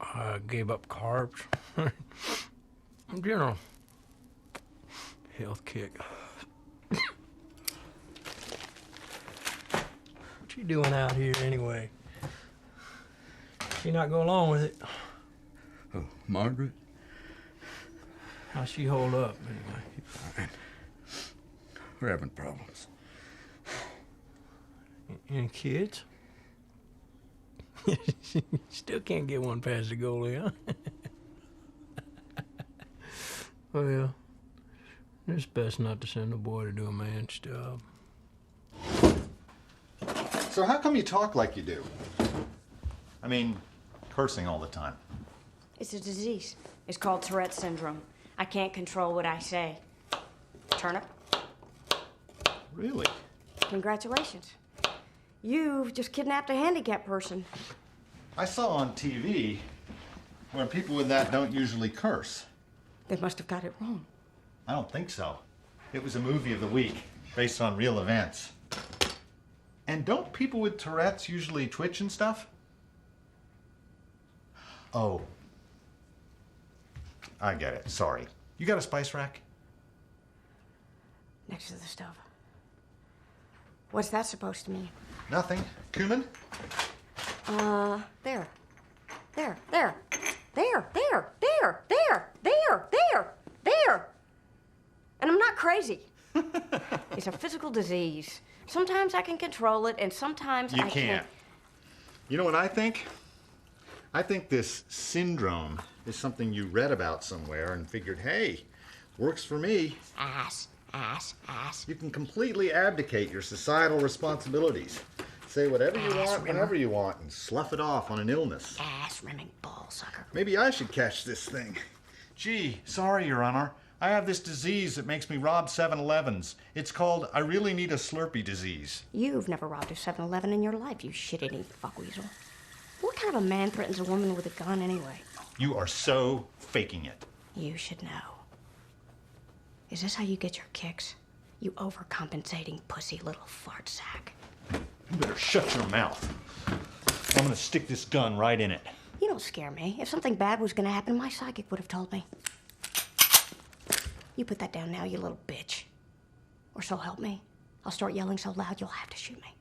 S13: I gave up carbs. General health kick. What you doing out here anyway? She not go along with it.
S6: Oh, Margaret?
S13: How's she hold up anyway?
S6: Fine. We're having problems.
S13: Any kids? Still can't get one past the goalie, huh? Well, it's best not to send a boy to do a man's job.
S10: So how come you talk like you do? I mean, cursing all the time.
S15: It's a disease. It's called Tourette's syndrome. I can't control what I say. Turnip?
S10: Really?
S15: Congratulations. You've just kidnapped a handicapped person.
S10: I saw on TV where people with that don't usually curse.
S15: They must have got it wrong.
S10: I don't think so. It was a movie of the week based on real events. And don't people with Tourette's usually twitch and stuff? Oh. I get it. Sorry. You got a spice rack?
S15: Next to the stove. What's that supposed to mean?
S10: Nothing. Cumin?
S15: There. There, there, there, there, there, there. And I'm not crazy. It's a physical disease. Sometimes I can control it, and sometimes I can't.
S10: You know what I think? I think this syndrome is something you read about somewhere and figured, hey, works for me.
S15: Ass.
S10: You can completely abdicate your societal responsibilities. Say whatever you want, whenever you want, and slough it off on an illness.
S15: Ass-rimming ball-sucker.
S10: Maybe I should catch this thing. Gee, sorry, Your Honor. I have this disease that makes me rob 7-Elevens. It's called I really need a Slurpee disease.
S15: You've never robbed a 7-Eleven in your life, you shit-eating fuckweasel. What kind of a man threatens a woman with a gun anyway?
S10: You are so faking it.
S15: You should know. Is this how you get your kicks? You overcompensating pussy little fart sack.
S10: You better shut your mouth. I'm gonna stick this gun right in it.
S15: You don't scare me. If something bad was gonna happen, my psychic would have told me. You put that down now, you little bitch.
S8: Or so help me. I'll start yelling so loud you'll have to shoot me.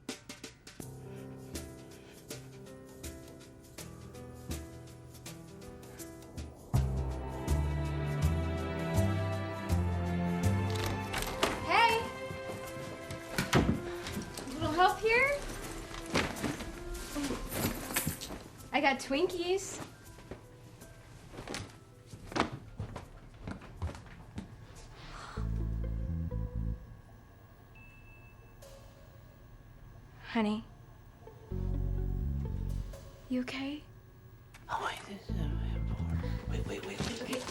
S11: Hey! A little help here? I got Twinkies. Honey. You okay?
S5: Oh, wait.
S11: Okay.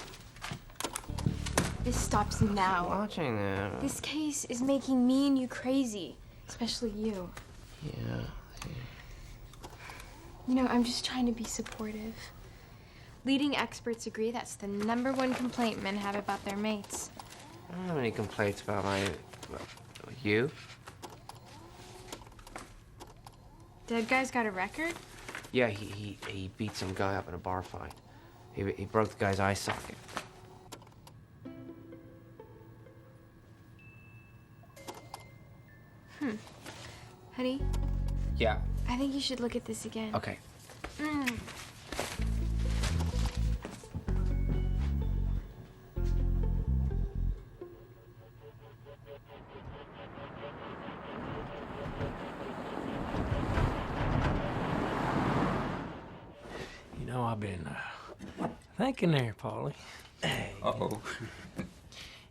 S11: This stops now.
S5: Watching that.
S11: This case is making me and you crazy. Especially you.
S5: Yeah.
S11: You know, I'm just trying to be supportive. Leading experts agree that's the #1 complaint men have about their mates.
S5: I don't have any complaints about you.
S11: Dead guy's got a record?
S5: Yeah, he beat some guy up in a bar fight. He broke the guy's eye socket.
S11: Honey,
S5: Yeah.
S11: I think you should look at this again.
S5: Okay.
S13: You know, I've been thinking there, Paulie.
S6: Uh-oh.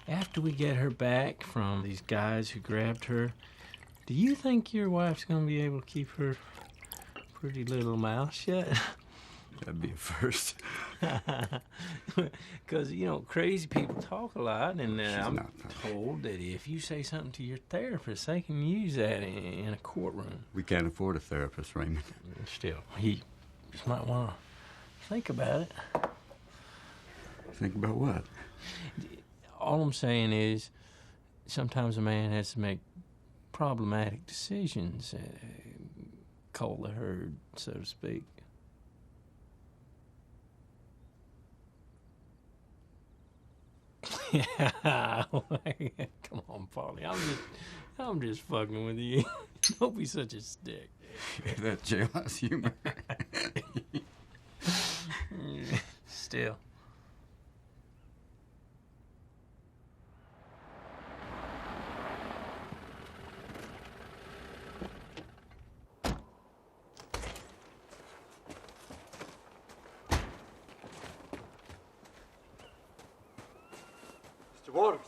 S13: After we get her back from these guys who grabbed her, do you think your wife's gonna be able to keep her pretty little mouth shut?
S6: That'd be a first.
S13: Because, you know, crazy people talk a lot, and I'm told that if you say something to your therapist, they can use that in a courtroom.
S6: We can't afford a therapist, Raymond.
S13: Still, he just might want to think about it.
S6: Think about what?
S13: All I'm saying is sometimes a man has to make problematic decisions, cull the herd, so to speak. Yeah, come on, Paulie. I'm just fucking with you. Don't be such a stick.
S6: That jailhouse humor.
S13: Still.
S6: Mr. Waters,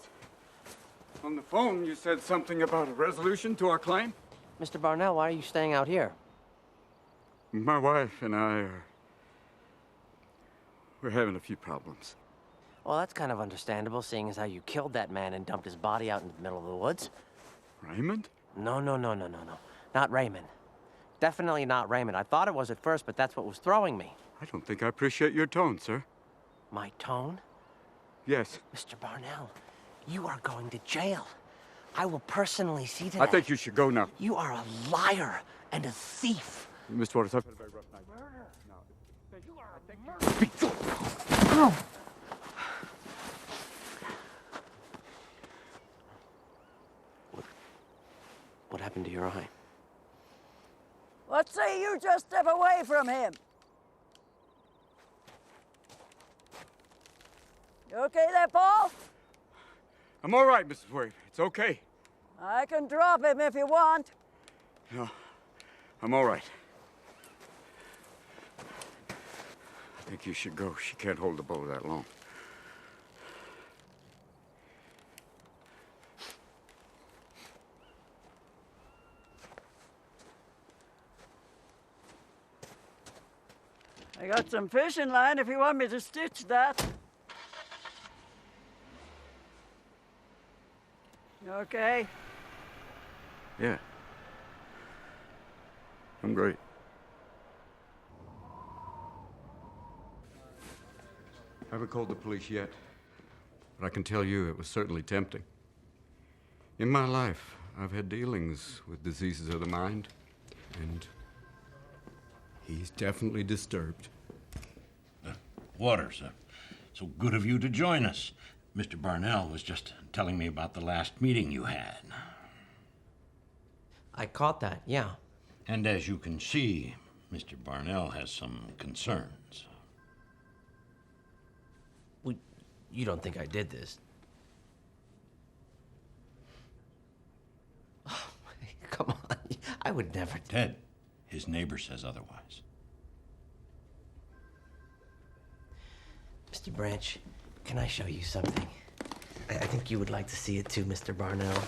S6: on the phone you said something about a resolution to our claim?
S5: Mr. Barnell, why are you staying out here?
S6: My wife and I we're having a few problems.
S5: Well, that's kind of understandable, seeing as how you killed that man and dumped his body out in the middle of the woods.
S6: Raymond?
S5: No. Not Raymond. Definitely not Raymond. I thought it was at first, but that's what was throwing me.
S6: I don't think I appreciate your tone, sir.
S5: My tone?
S6: Yes.
S5: Mr. Barnell, you are going to jail. I will personally see to
S6: I
S5: that.
S6: think you should go now.
S5: You are a liar and a thief.
S6: Mr. Waters, I've had a very rough night.
S5: What happened to your eye?
S19: Let's say you just step away from him. You okay there, Paul?
S6: I'm all right, Mrs. Wade. It's okay.
S19: I can drop him if you want.
S6: No, I'm all right. I think you should go. She can't hold the bow that long.
S19: I got some fishing line if you want me to stitch that. You okay?
S6: Yeah. I'm great. I haven't called the police yet, but I can tell you it was certainly tempting. In my life, I've had dealings with diseases of the mind, and he's definitely disturbed.
S18: Waters, so good of you to join us. Mr. Barnell was just telling me about the last meeting you had.
S5: I caught that, yeah.
S18: And as you can see, Mr. Barnell has some concerns.
S5: Well, you don't think I did this? Oh, come on. I would never.
S18: Ted, his neighbor says otherwise.
S5: Mr. Branch, can I show you something? I think you would like to see it too, Mr. Barnell.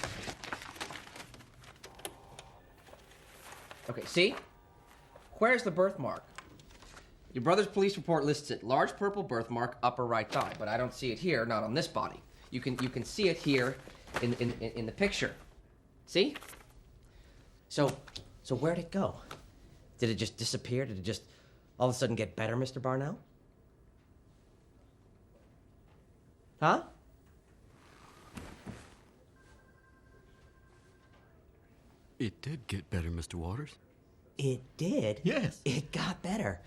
S5: Okay, see? Where's the birthmark? Your brother's police report lists it. Large purple birthmark, upper right thigh. But I don't see it here, not on this body. You can see it here in the picture. See? So where'd it go? Did it just disappear? Did it just all of a sudden get better, Mr. Barnell? Huh?
S6: It did get better, Mr. Waters.
S5: It did?
S6: Yes.
S5: It got better.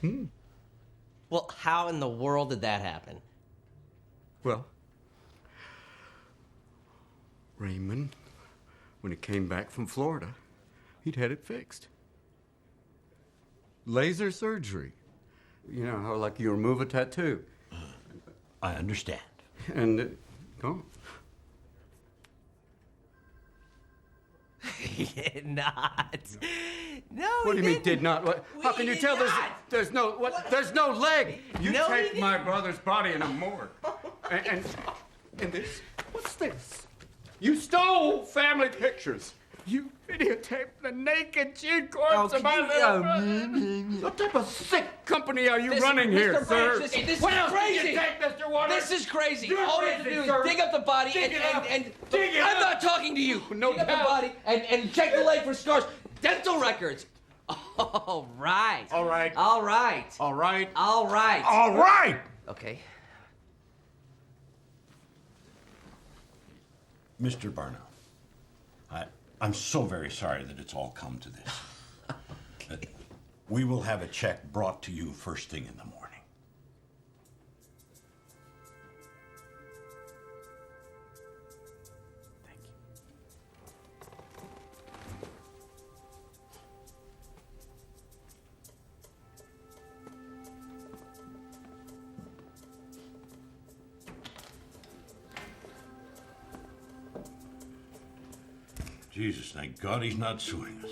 S5: Well, how in the world did that happen?
S6: Well, Raymond, when he came back from Florida, he'd had it fixed. Laser surgery. You know, how like you remove a tattoo.
S18: I understand.
S6: And gone.
S5: He did not. No,
S6: What do you mean did not? What? How can you tell there's no leg? You
S5: No, he
S6: take my brother's body in a morgue. And this? What's this? You stole family pictures. You videotaped the naked G corpse of my little brother. What type of sick company are you running here,
S2: Mr.
S6: sir?
S2: Branch, this is
S6: What else did
S2: crazy.
S6: you take, Mr. Waters?
S2: This is crazy.
S6: You're
S2: All you have to
S6: crazy,
S2: do is
S6: sir.
S2: dig up the body
S6: Dig it up.
S2: and
S6: Dig it
S2: I'm
S6: up.
S2: not talking to you.
S6: No
S2: dig up the
S6: doubt.
S2: body and check the leg for scars. Dental records.
S5: All right.
S18: All right.
S5: All right.
S18: All right.
S5: All right.
S18: All right!
S5: Okay.
S18: Mr. Barnell, I'm so very sorry that it's all come to this. We will have a check brought to you first thing in the morning. Jesus, thank God he's not suing us.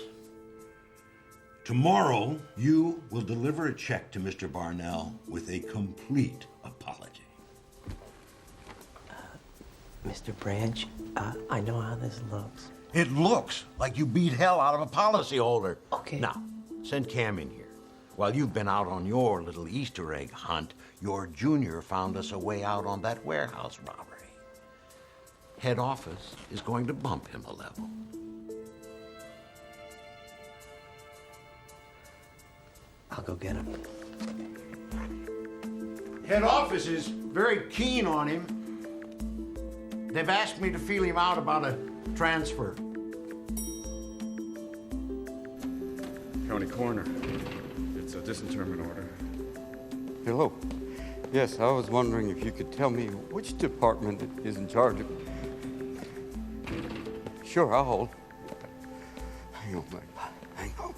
S18: Tomorrow, you will deliver a check to Mr. Barnell with a complete apology.
S5: Mr. Branch, I know how this looks.
S18: It looks like you beat hell out of a policyholder.
S5: Okay.
S18: Now, send Cam in here. While you've been out on your little Easter egg hunt, your junior found us a way out on that warehouse robbery. Head office is going to bump him a level.
S5: I'll go get him.
S18: Head office is very keen on him. They've asked me to feel him out about a transfer.
S6: County coroner. It's a disinterment order. Hello. Yes, I was wondering if you could tell me which department is in charge of. Sure, I'll hold. Hang on, buddy. Hang on.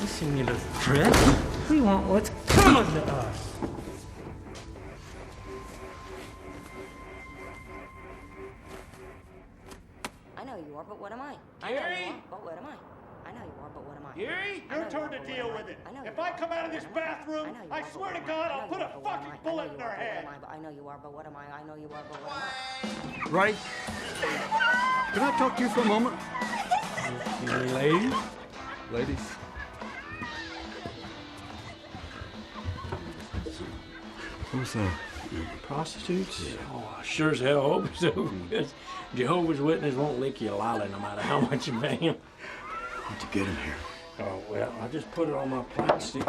S13: Listen, you little prick. We want what's coming to us.
S20: I know you are, but what am I?
S23: Gary?
S20: But what am I? I know you are, but what am I?
S23: Gary, your turn to deal with it. If I come out of this bathroom, I swear to God, I'll put a fucking bullet in her head.
S20: I know you are, but what am I? I know you are, but what am I?
S6: Right? Can I talk to you for a moment?
S13: Ladies?
S6: Ladies? Who's that?
S13: Prostitutes? Oh, I sure as hell hope so. Because Jehovah's Witness won't lick you a lolly no matter how much you pay him.
S6: How'd you get him here?
S13: Oh, well, I just put it on my plastic,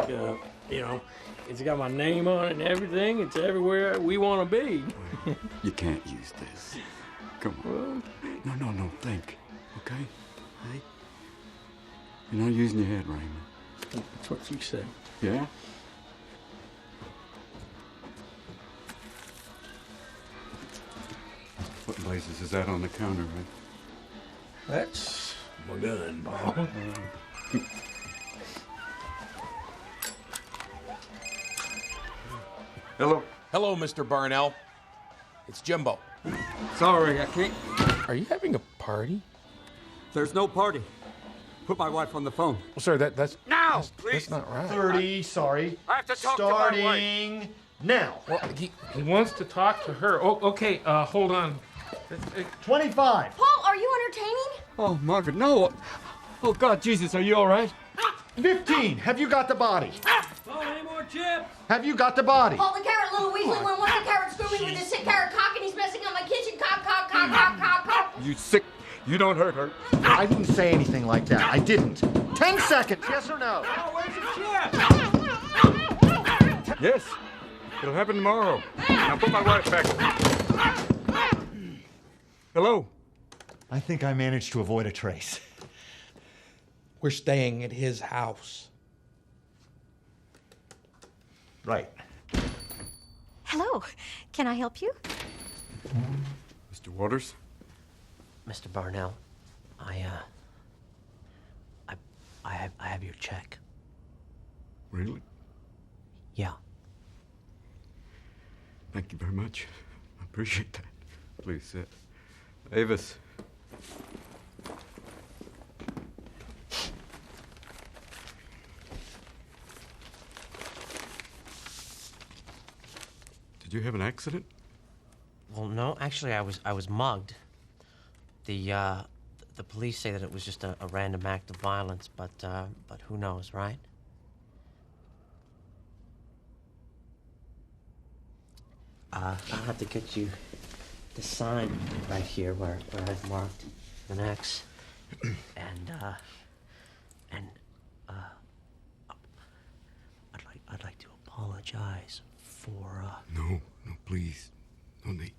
S13: you know. It's got my name on it and everything. It's everywhere we want to be.
S6: You can't use this. Come on. No, think. Okay? Hey? You're not using your head, Raymond.
S13: That's what you say.
S6: Yeah? What blazes is that on the counter, man?
S13: That's my gun, Paul.
S6: Hello?
S3: Hello, Mr. Barnell. It's Jimbo.
S6: Sorry, I can't.
S3: Are you having a party?
S6: There's no party. Put my wife on the phone.
S3: Well, sir, that's
S6: please.
S3: that's not right.
S23: 30, sorry.
S6: I have to talk to my wife.
S23: Starting now.
S3: Well, he wants to talk to her. Oh, okay. Hold on.
S23: 25.
S15: Paul, are you entertaining?
S6: Oh, Margaret, no. Oh, God, Jesus, are you all right?
S23: 15. Have you got the body?
S13: Oh, any more chips?
S23: Have you got the body?
S15: Paul the carrot, little weaseling, when one of the carrots screwed me with his sick carrot cock and he's messing up my kitchen cock.
S6: You sick. You don't hurt her.
S23: I didn't say anything like that. I didn't. 10 seconds. Yes or no?
S13: Oh, where's the chip?
S6: Yes. It'll happen tomorrow. Now put my wife back. Hello?
S23: I think I managed to avoid a trace.
S3: We're staying at his house.
S23: Right.
S15: Hello. Can I help you?
S6: Mr. Waters?
S5: Mr. Barnell, I have your check.
S6: Really?
S5: Yeah.
S6: Thank you very much. I appreciate that. Please sit. Avis. Did you have an accident?
S5: Well, no, actually, I was mugged. The police say that it was just a random act of violence, but who knows, right? I'll have to get you the sign right here where I've marked an X, and I'd like to apologize for
S6: No, please. No need.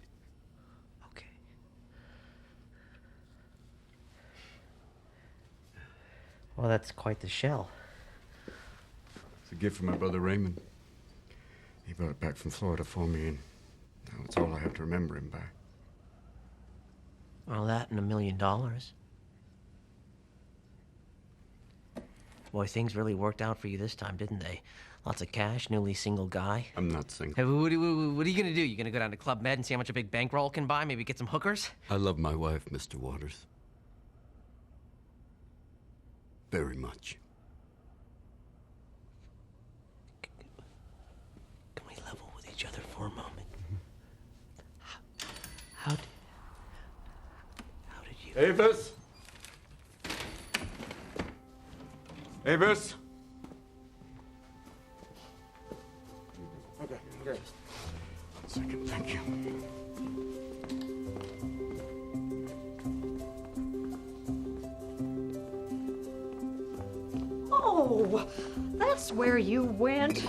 S5: Okay. Well, that's quite the shell.
S6: It's a gift from my brother Raymond. He brought it back from Florida for me, and now it's all I have to remember him by.
S5: Well, that and $1 million. Boy, things really worked out for you this time, didn't they? Lots of cash, newly single guy.
S6: I'm not single.
S5: Hey, what are you gonna do? You gonna go down to Club Med and see how much a big bankroll can buy? Maybe get some hookers?
S6: I love my wife, Mr. Waters. Very much.
S5: Can we level with each other for a moment? How did you...
S6: Avis? Avis?
S3: Okay, great.
S6: 1 second, thank you.
S15: Oh, that's where you went.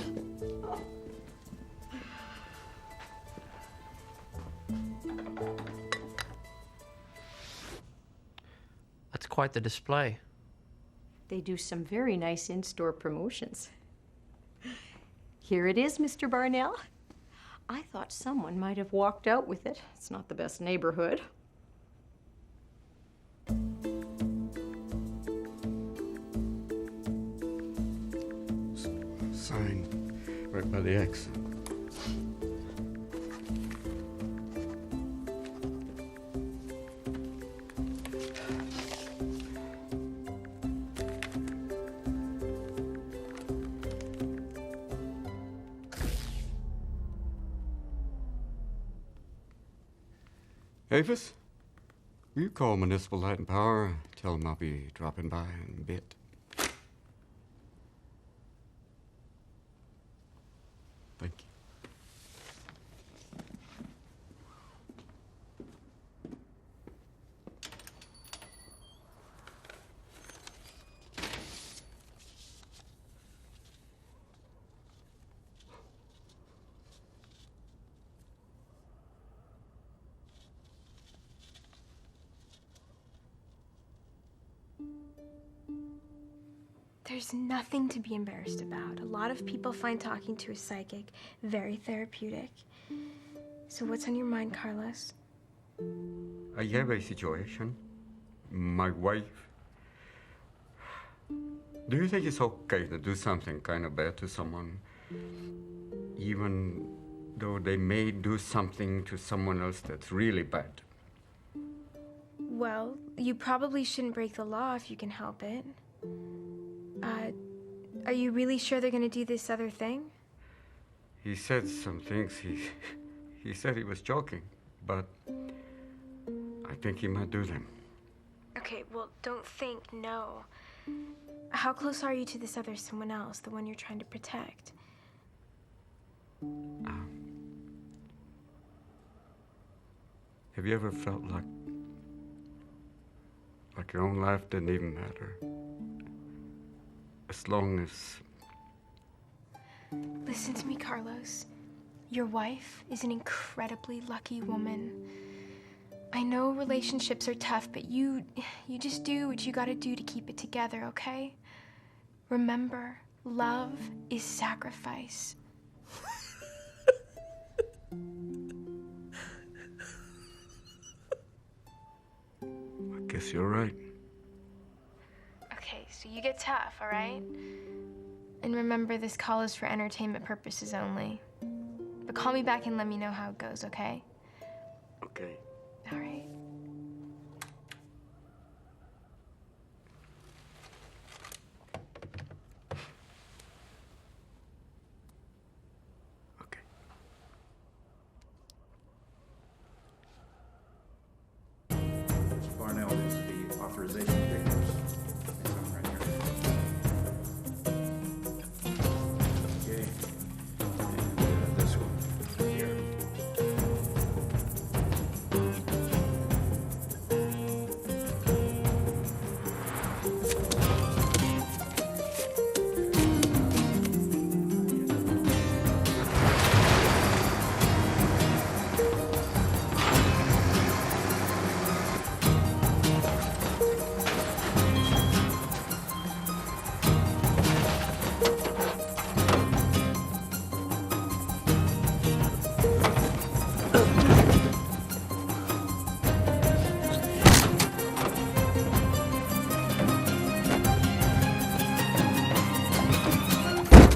S5: That's quite the display.
S15: They do some very nice in-store promotions. Here it is, Mr. Barnell. I thought someone might have walked out with it. It's not the best neighborhood.
S6: Sign right by the X. Avis, will you call Municipal Light and Power? Tell them I'll be dropping by in a bit. Thank you.
S11: There's nothing to be embarrassed about. A lot of people find talking to a psychic very therapeutic. So what's on your mind, Carlos?
S6: I have a situation. My wife. Do you think it's okay to do something kind of bad to someone, even though they may do something to someone else that's really bad?
S11: Well, you probably shouldn't break the law if you can help it. Are you really sure they're gonna do this other thing?
S6: He said some things. He said he was joking, but I think he might do them.
S11: Okay, well, don't think, no. How close are you to this other someone else, the one you're trying to protect?
S6: Have you ever felt like your own life didn't even matter? As long as...
S11: Listen to me, Carlos. Your wife is an incredibly lucky woman. I know relationships are tough, but you just do what you gotta do to keep it together, okay? Remember, love is sacrifice.
S6: I guess you're right.
S11: Okay, so you get tough, all right? And remember, this call is for entertainment purposes only. But call me back and let me know how it goes, okay?
S6: Okay.
S11: All right.
S9: Barnell is the authorization papers. Right here. Okay. And this one here.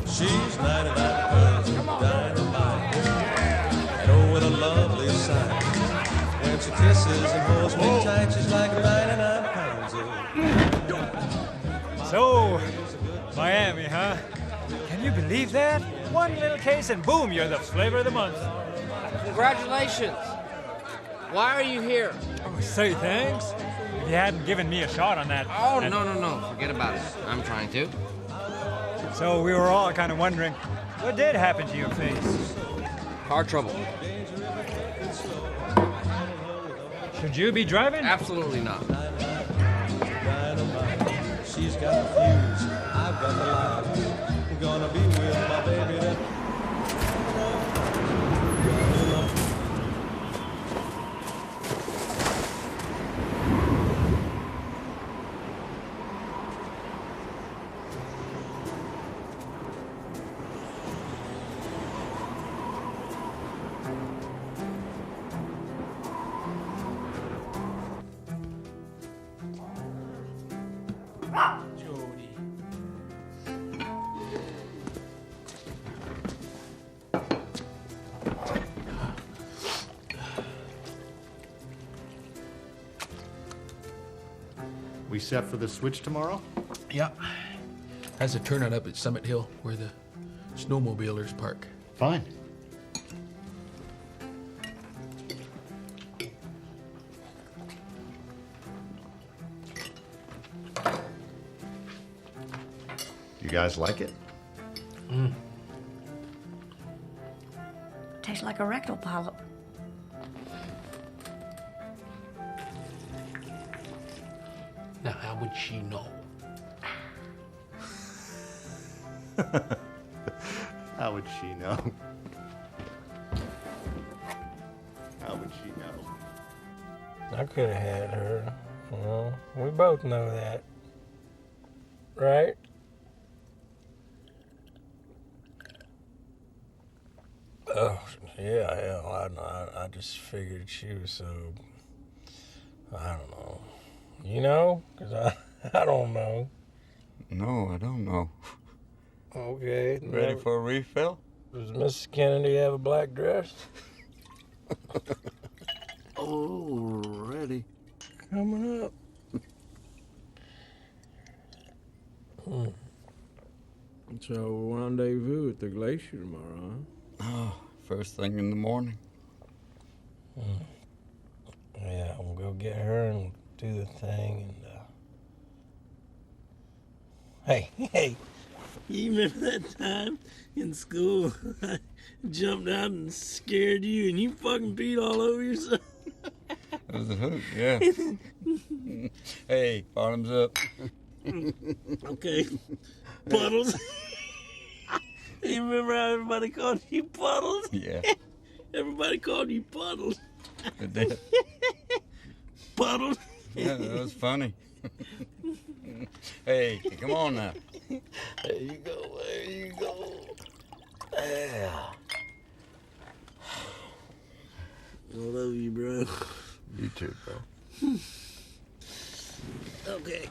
S14: She's 99 pounds of dynamite, and oh, what a lovely sight. When she kisses and holds me tight, she's like 99 pounds of...
S4: So, Miami, huh? Can you believe that? One little case and boom, you're the flavor of the month.
S2: Congratulations. Why are you here?
S4: Oh, say thanks. If you hadn't given me a shot on that...
S2: Oh, no. Forget about it. I'm trying to.
S4: So we were all kind of wondering, what did happen to your face?
S2: Car trouble.
S4: Should you be driving?
S2: Absolutely not.
S14: She's got the fuse, I've got the light. I'm gonna be with my baby that...
S3: Jody.
S9: We set for the switch tomorrow?
S21: Yeah. How's the turnout up at Summit Hill where the snowmobilers park?
S9: Fine. You guys like it?
S8: Tastes like a rectal polyp.
S13: Now, how would she know?
S9: How would she know? How would she know?
S13: I could have had her. Well, we both know that. Right? Oh, yeah, I just figured she was so, I don't know. You know? Because I don't know.
S6: No, I don't know.
S13: Okay.
S6: Ready for a refill?
S13: Does Mrs. Kennedy have a black dress?
S6: Oh, ready.
S13: Coming up. So, rendezvous at the glacier tomorrow, huh?
S6: Oh, first thing in the morning.
S13: Yeah, we'll go get her and do the thing and, Hey, you remember that time in school I jumped out and scared you and you fucking peed all over yourself?
S6: That was a hoot, yeah. Hey, bottoms up.
S13: Okay. Puddles. You remember how everybody called you Puddles?
S6: Yeah.
S13: Everybody called you Puddles.
S6: It did.
S13: Puddles.
S6: Yeah, that was funny. Hey, come on now.
S13: There you go, there you go. Yeah. I love you, bro.
S6: You too, bro.
S13: Okay.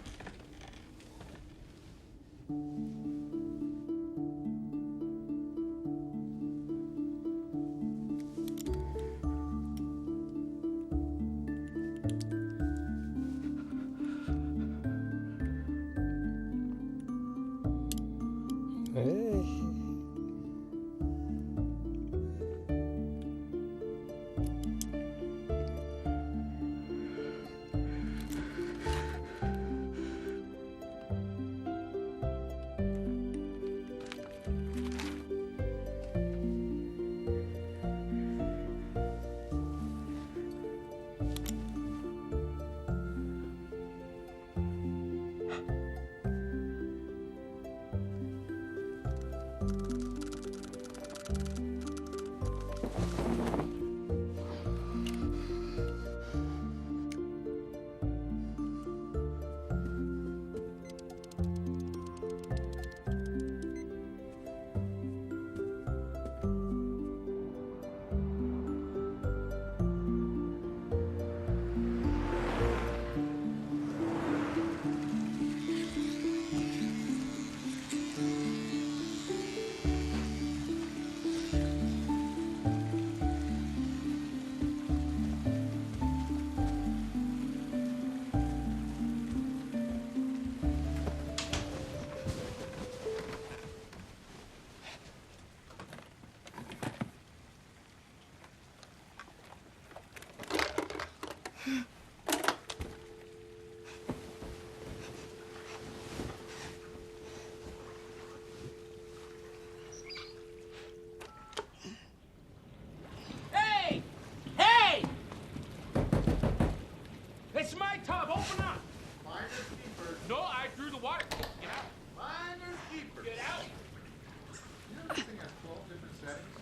S3: It's my tub. Open up. Finders keepers. No, I drew the water. Get out. Finders keepers. Get out.
S9: You know this thing has 12 different settings?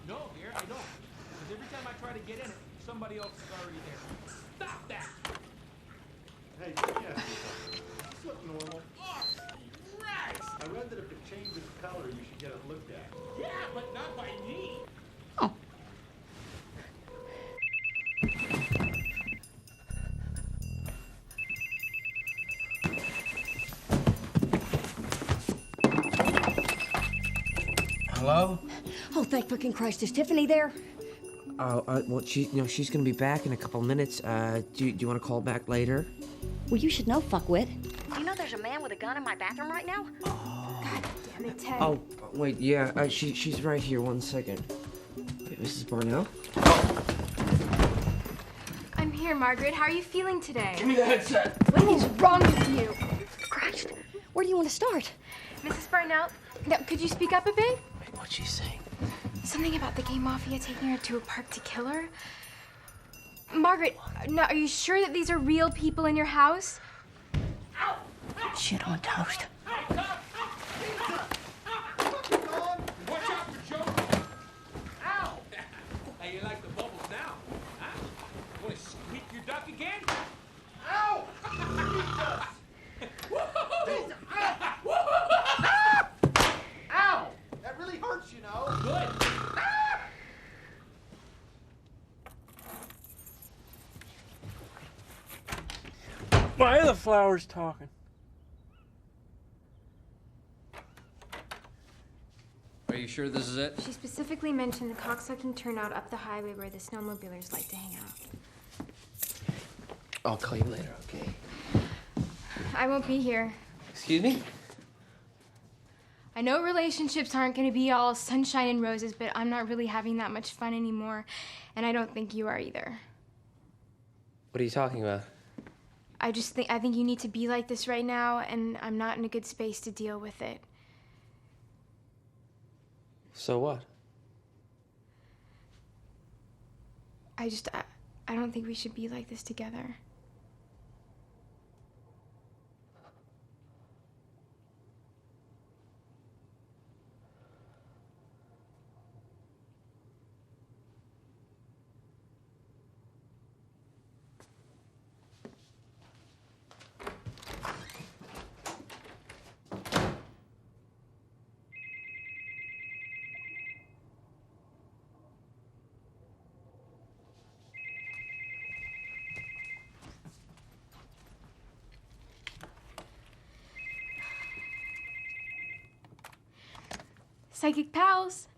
S3: No, dear, I don't. Because every time I try to get in it, somebody else is already there. Stop that.
S23: Hey, let me ask you something. Does this look normal?
S3: Oh, Christ.
S23: I read that if it changes color, you should get it looked at.
S3: Yeah, but not by me.
S5: Hello?
S8: Oh, thank fucking Christ. Is Tiffany there?
S5: Well, she's gonna be back in a couple minutes. Do you want to call back later?
S8: Well, you should know, fuckwit.
S20: You know there's a man with a gun in my bathroom right now?
S11: God damn it, Ted.
S5: Oh, wait, yeah, she's right here. 1 second. Wait, Mrs. Barnell?
S11: I'm here, Margaret. How are you feeling today?
S5: Give me the headset.
S11: What is wrong with you?
S8: Christ. Where do you want to start?
S11: Mrs. Barnell, now, could you speak up a bit?
S5: Wait, what's she saying?
S11: Something about the gay mafia taking her to a park to kill her? Margaret, now, are you sure that these are real people in your house?
S8: Shit on toast.
S3: Watch out for Joe. Ow! Hey, you like the bubbles now? Huh? Want to squeak your duck again? Ow!
S23: Ow! That really hurts, you know.
S3: Good.
S13: Why are the flowers talking?
S2: Are you sure this is it?
S11: She specifically mentioned the cocksucking turnout up the highway where the snowmobilers like to hang out.
S5: I'll call you later, okay?
S11: I won't be here.
S5: Excuse me?
S11: I know relationships aren't going to be all sunshine and roses, but I'm not really having that much fun anymore, and I don't think you are either.
S5: What are you talking about?
S11: I think you need to be like this right now, and I'm not in a good space to deal with it.
S5: So what?
S11: I don't think we should be like this together. Psychic pals.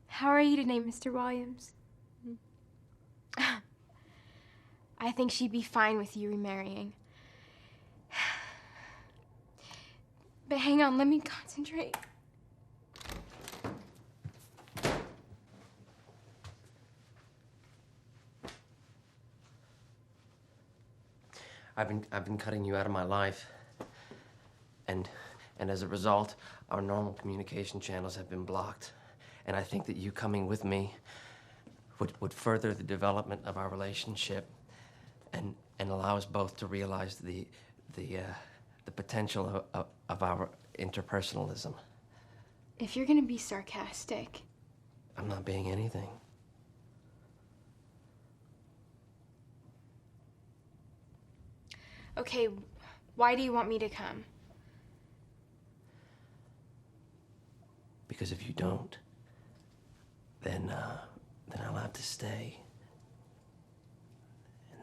S11: How are you today, Mr. Williams? I think she'd be fine with you remarrying. But hang on, let me concentrate.
S5: I've been cutting you out of my life. And as a result, our normal communication channels have been blocked. And I think that you coming with me would further the development of our relationship and allow us both to realize the potential of our interpersonalism.
S11: If you're gonna be sarcastic.
S5: I'm not being anything.
S11: Okay, why do you want me to come?
S5: Because if you don't, then I'll have to stay.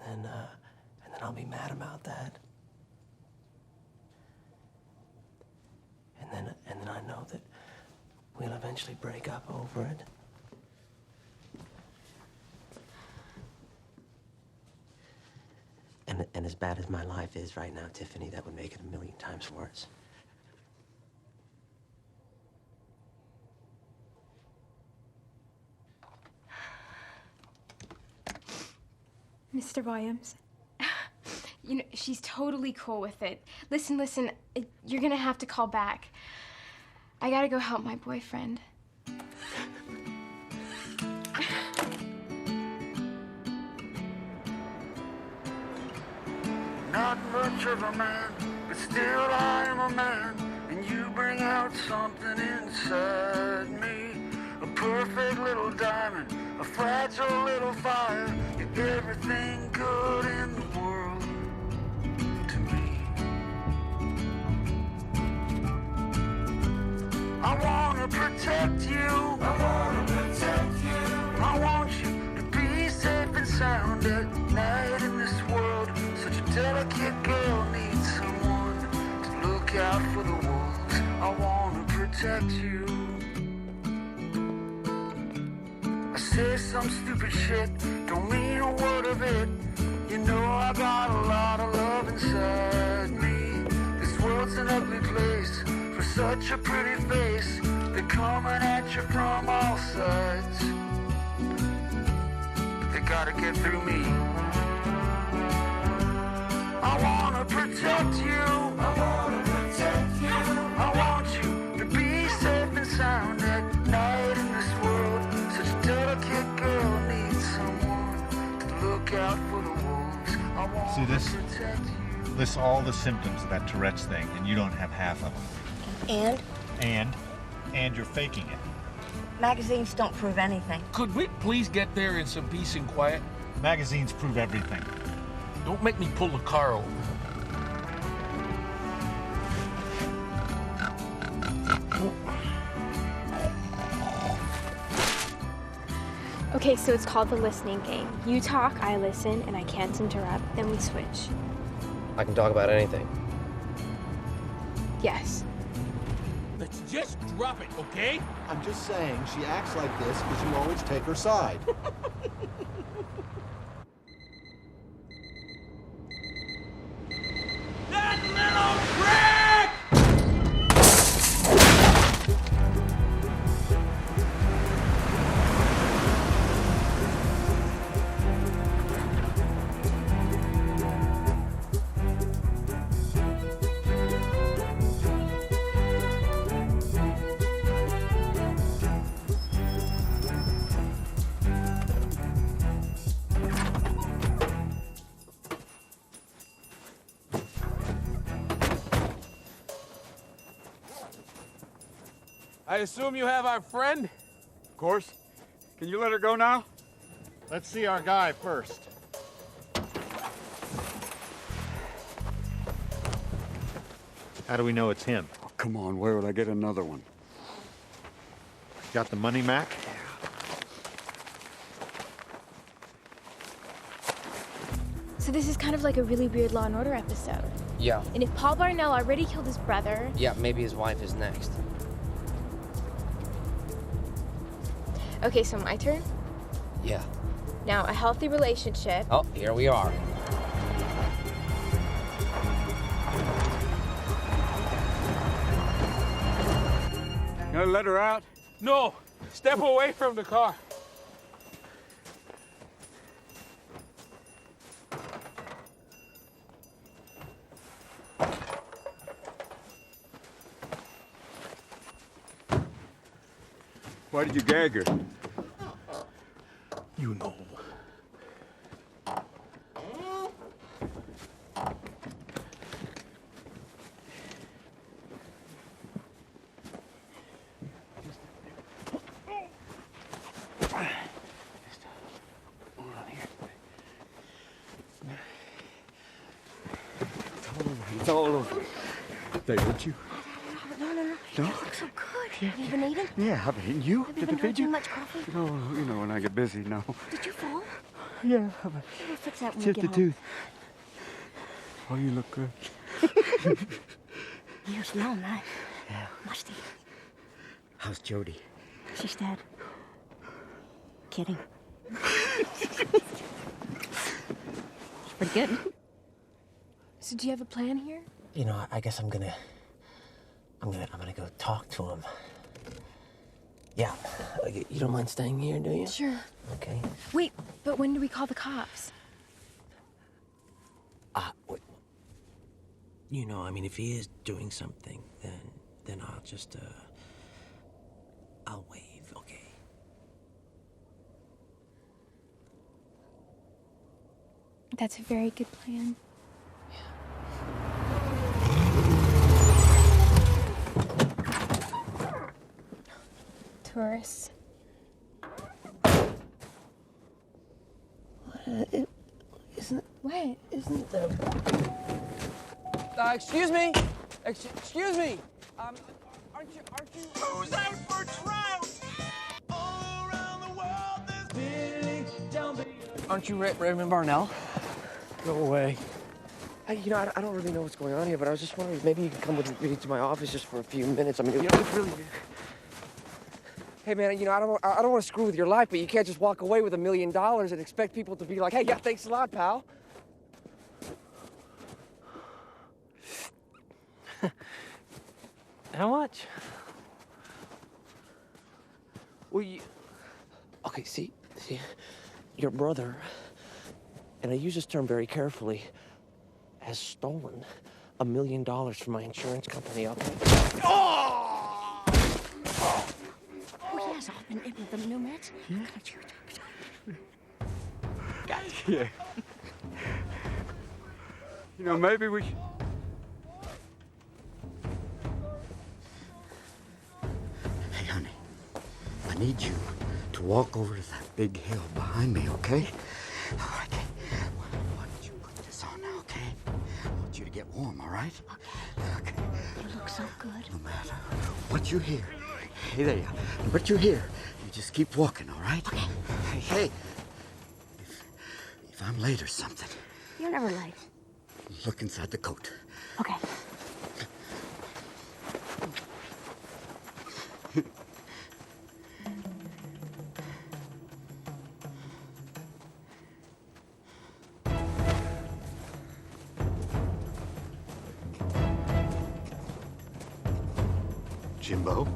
S5: And then I'll be mad about that. And then I know that we'll eventually break up over it. And as bad as my life is right now, Tiffany, that would make it 1,000,000 times worse.
S11: Mr. Williams, you know, she's totally cool with it. Listen, you're gonna have to call back. I gotta go help my boyfriend.
S23: Not much of a man, but still I am a man, and you bring out something inside me. A perfect little diamond, a fragile little fire. You're everything good in the world to me. I wanna protect you. I wanna protect you. I want you to be safe and sound at night in this world. Such a delicate girl needs someone to look out for the wolves. I wanna protect you. I say some stupid shit, don't mean a word of it. You know I got a lot of love inside me. This world's an ugly place for such a pretty face. They're coming at you from all sides. They gotta get through me. I wanna protect you. I wanna protect you. I want you to be safe and sound at night in this world. Such a delicate girl needs someone to look out for the wolves. I want
S10: See this?
S23: to protect you.
S10: Lists all the symptoms of that Tourette's thing, and you don't have half of them. And you're faking it.
S20: Magazines don't prove anything.
S21: Could we please get there in some peace and quiet?
S10: Magazines prove everything.
S21: Don't make me pull the car over.
S11: Okay, so it's called the listening game. You talk, I listen, and I can't interrupt. Then we switch.
S5: I can talk about anything.
S11: Yes.
S3: Let's just drop it, okay?
S9: I'm just saying, she acts like this because you always take her side.
S3: That little prick! I assume you have our friend?
S6: Of course. Can you let her go now?
S9: Let's see our guy first. How do we know it's him?
S6: Oh, come on, where would I get another one?
S9: Got the money, Mac?
S11: So this is kind of like a really weird Law & Order episode.
S5: Yeah.
S11: And if Paul Barnell already killed his brother...
S5: Yeah, maybe his wife is next.
S11: Okay, so my turn?
S5: Yeah.
S11: Now, a healthy relationship...
S5: Oh, here we are.
S6: Gonna let her out?
S3: No! Step away from the car.
S6: Why did you gag her?
S21: You know.
S6: It's all over. They hurt you?
S8: No.
S6: No?
S8: You look so good. Have you been eating?
S6: Yeah, I've eaten you.
S8: Have you
S6: Did
S8: been
S6: they feed
S8: drinking
S6: you?
S8: much coffee?
S6: No, you know, when I get busy, no.
S8: Did you fall?
S6: Yeah,
S8: We'll fix that when we
S6: chipped
S8: get
S6: the
S8: home.
S6: tooth. Oh, you look good.
S8: You smell nice.
S5: Yeah.
S8: Musty.
S5: How's Jody?
S8: She's dead. Kidding. She's pretty good.
S11: So do you have a plan here?
S5: You know, I guess I'm gonna go talk to him. Yeah. You don't mind staying here, do you?
S11: Sure.
S5: Okay.
S11: Wait, but when do we call the cops?
S5: Wait. You know, I mean, if he is doing something, then I'll just, I'll wave, okay?
S11: That's a very good plan. Tourists. What?
S2: Isn't there... excuse me? Excuse me? Aren't you...
S3: Who's out for trout? All around the world, there's
S2: Aren't you Raymond Barnell?
S5: Go away. Hey, you know, I don't really know what's going on here, but I was just wondering if maybe you could come with me to my office just for a few minutes. I mean, you know, it's really...
S2: Hey, man, you know, I don't want to screw with your life, but you can't just walk away with $1 million and expect people to be like, hey, yeah, thanks a lot, pal.
S5: How much?
S2: Well, you...
S5: Okay, see, your brother, and I use this term very carefully, has stolen $1 million from my insurance company, okay?
S8: Oh, yes, I've been in with the new meds.
S6: Yeah. You know, maybe we should...
S18: Hey, honey, I need you to walk over to that big hill behind me, okay? All right. Why don't you put this on now, okay? I want you to get warm, all right? Okay.
S8: You look so good.
S18: No matter what you hear, hey there, what you hear, just keep walking, all right?
S8: Okay.
S18: Hey. If I'm late or something,
S8: You're never late.
S18: look inside the coat.
S8: Okay.
S18: Jimbo?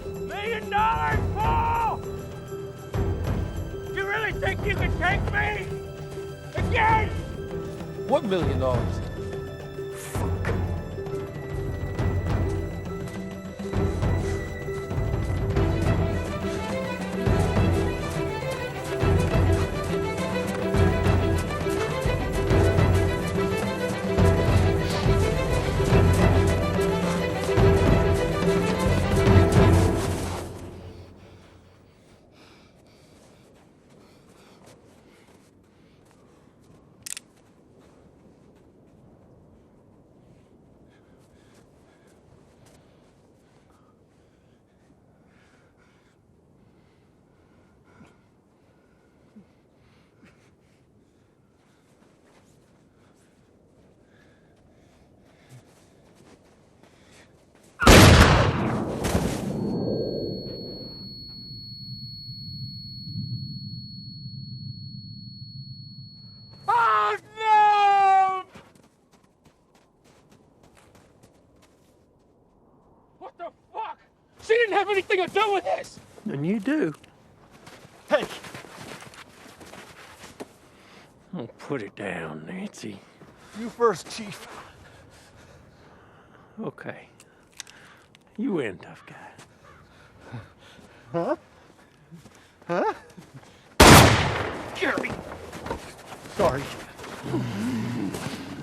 S3: $1 million, Paul! You really think you can take me? Again?
S21: What $1 million?
S3: Oh, no! What the fuck? She didn't have anything to do with this!
S13: And you do.
S3: Hey!
S13: Oh, put it down, Nancy.
S3: You first, Chief.
S13: Okay. You win, tough guy.
S3: Huh? Huh? Gary! Sorry.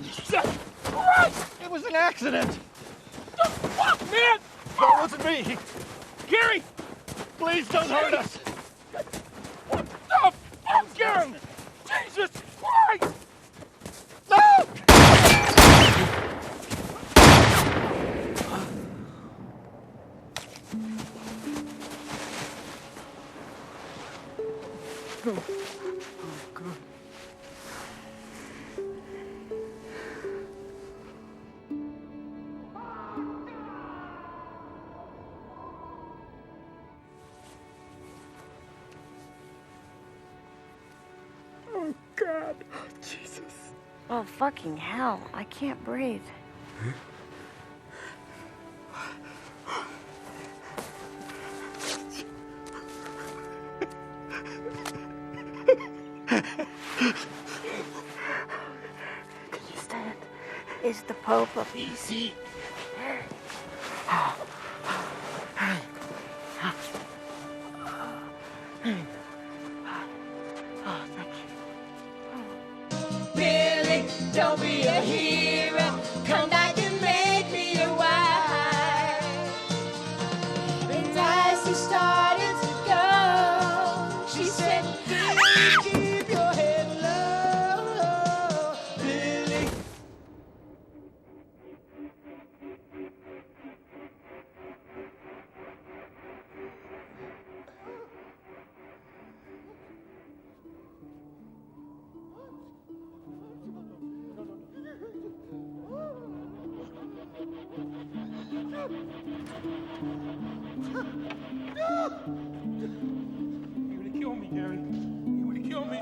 S3: Jesus Christ! It was an accident! The fuck, man? That wasn't me! Gary! Please don't hurt us! What the fuck, Gary? Jesus Christ! No! Oh, God.
S8: Oh, God. Jesus. Oh, fucking hell. I can't breathe. Can you stand? Is the Pope up? Easy. Oh, thank you.
S3: Billy, don't be a hero. Come back and make me your wife. And as he started to go, she said, Billy, keep your head low. Billy. You would have killed me, Gary. You would have killed me.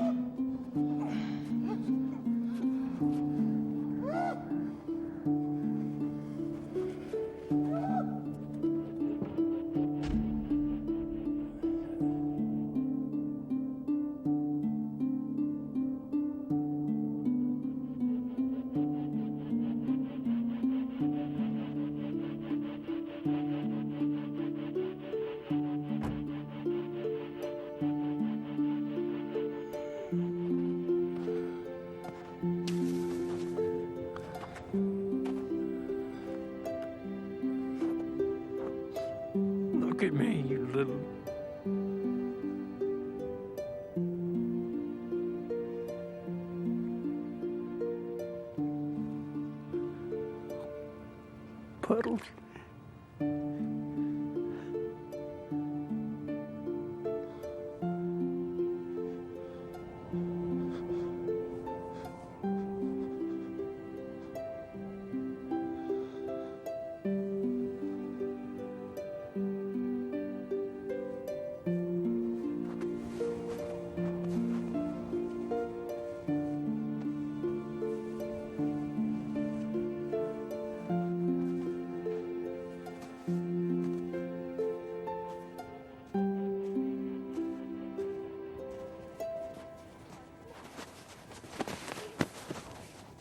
S13: Look at me, you little...
S23: puddles.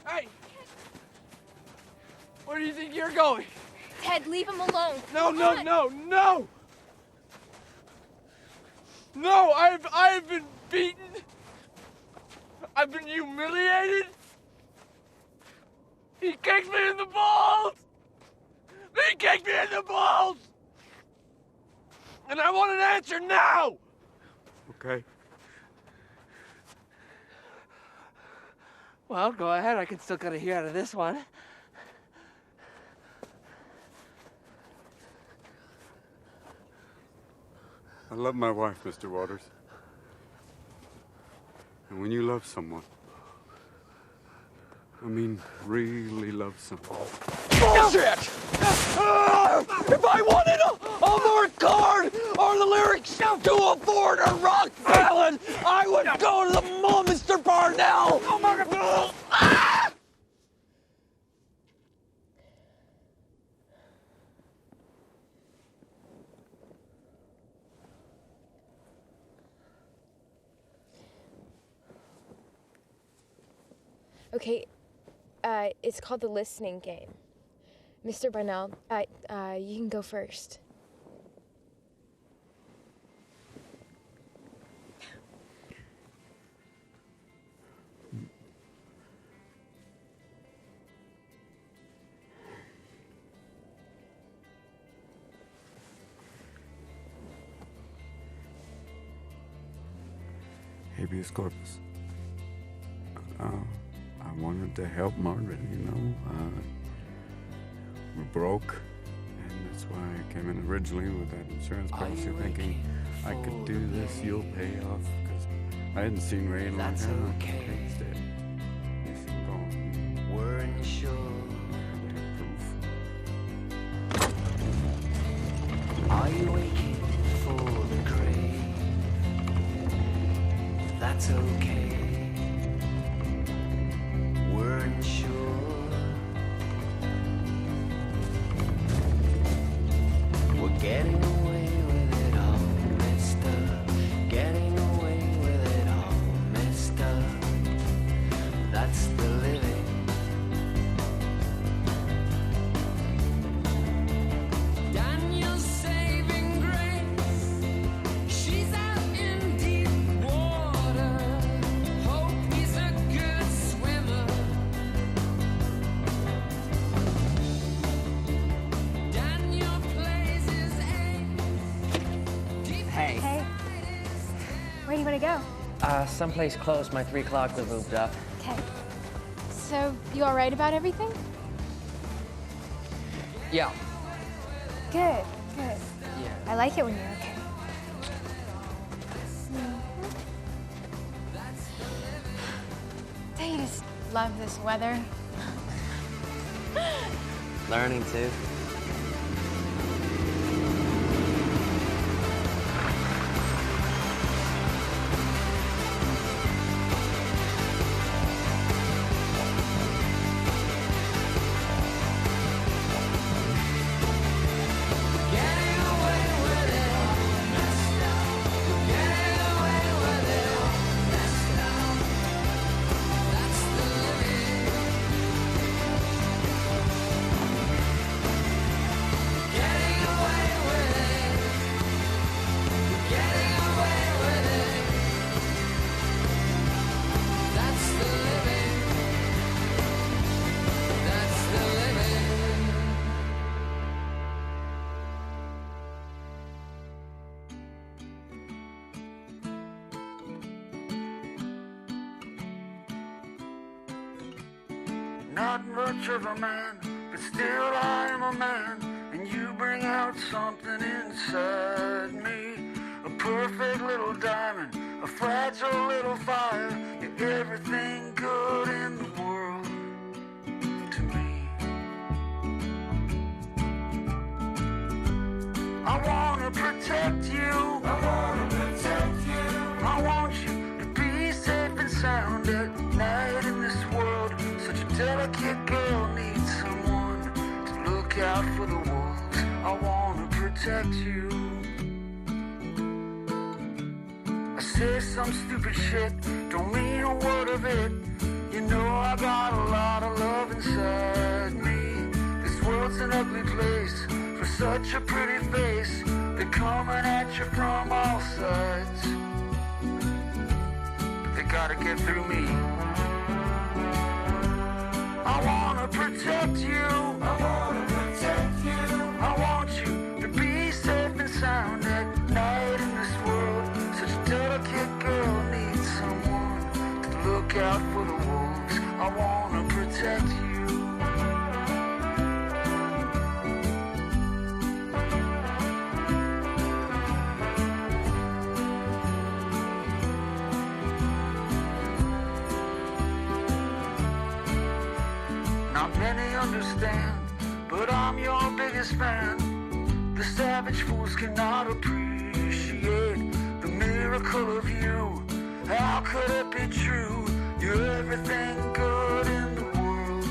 S2: Hey! Where do you think you're going?
S11: Ted, leave him alone.
S2: No,
S11: Come
S2: no,
S11: on.
S2: no, no! No, I've been beaten. I've been humiliated. He kicked me in the balls. He kicked me in the balls. And I want an answer now.
S6: Okay.
S2: Well, go ahead. I can still get a hear out of this one.
S6: I love my wife, Mr. Waters. And when you love someone, I mean really love someone.
S2: Bullshit! If I wanted a more chord or the lyrics to a Ford or rock ballad, I would go to the moon, Mr. Barnell! Oh my God! Ah!
S11: Okay, it's called the listening game. Mr. Barnell, you can go first.
S6: Habeas corpus. I wanted to help Margaret, you know. We're broke, and that's why I came in originally with that insurance policy, thinking I could do this, you'll pay off, because I hadn't seen Ray in a long time.
S1: okay.
S6: He's dead. He's gone.
S1: Weren't sure. Are you waiting for the grave? That's okay. Weren't sure. We're getting away with it all messed up. Getting away with it all messed up. That's the living. Daniel's saving grace. She's out in deep water. Hope he's a good swimmer. Daniel plays his aim.
S2: Hey.
S11: Hey. Where do you want to go?
S5: Someplace close. My 3 o'clock was moved up.
S11: Okay. So, you all right about everything?
S2: Yeah.
S11: Good, good.
S5: Yeah.
S11: I like it when you're okay. Don't you just love this weather?
S5: Learning to.
S23: Not much of a man, but but still I am a man, and you bring out something inside me. A perfect little diamond, a fragile little fire. You're everything good in the world to me. I wanna protect you. I wanna protect you. I want you to be safe and sound at night in this world. Such a delicate girl needs someone to look out for the wolves. I wanna protect you. I say some stupid shit, don't mean a word of it. You know I got a lot of love inside me. This world's an ugly place for such a pretty face. They're coming at you from all sides, but they gotta get through me. I wanna protect you. I wanna protect you. I want you to be safe and sound at night in this world. Such a delicate girl needs someone to look out for the wolves. I wanna protect you. Not many understand, but I'm your biggest fan. The savage fools cannot appreciate the miracle of you. How could it be true? You're everything good in the world.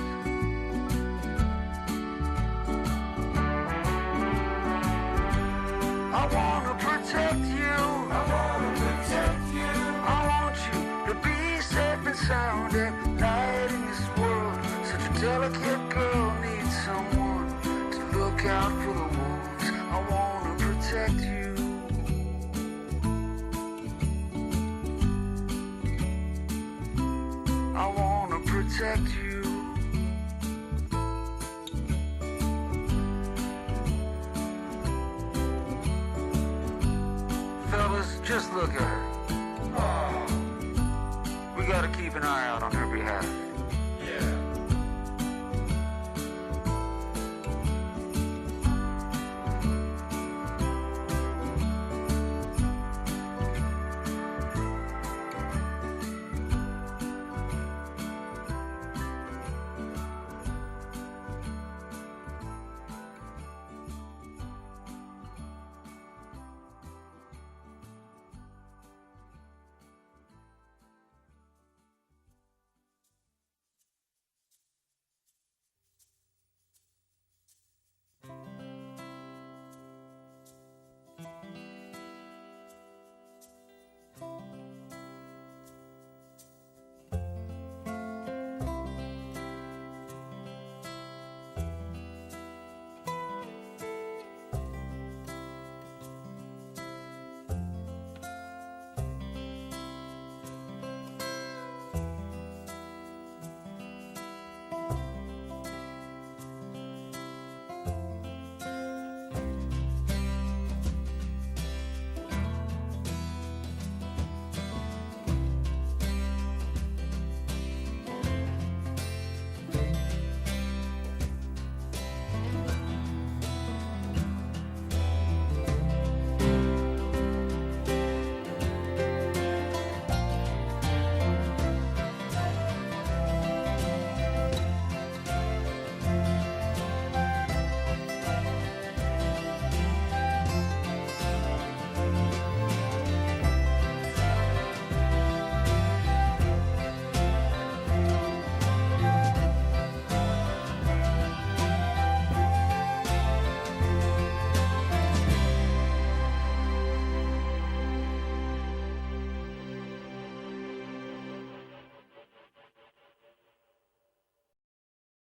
S23: I wanna protect you. I wanna protect you. I want you to be safe and sound at night in this world. Such a delicate girl needs someone to look out for the wolves. I wanna protect you. I wanna protect you. Fellas, just look at her. We gotta keep an eye out on her behalf.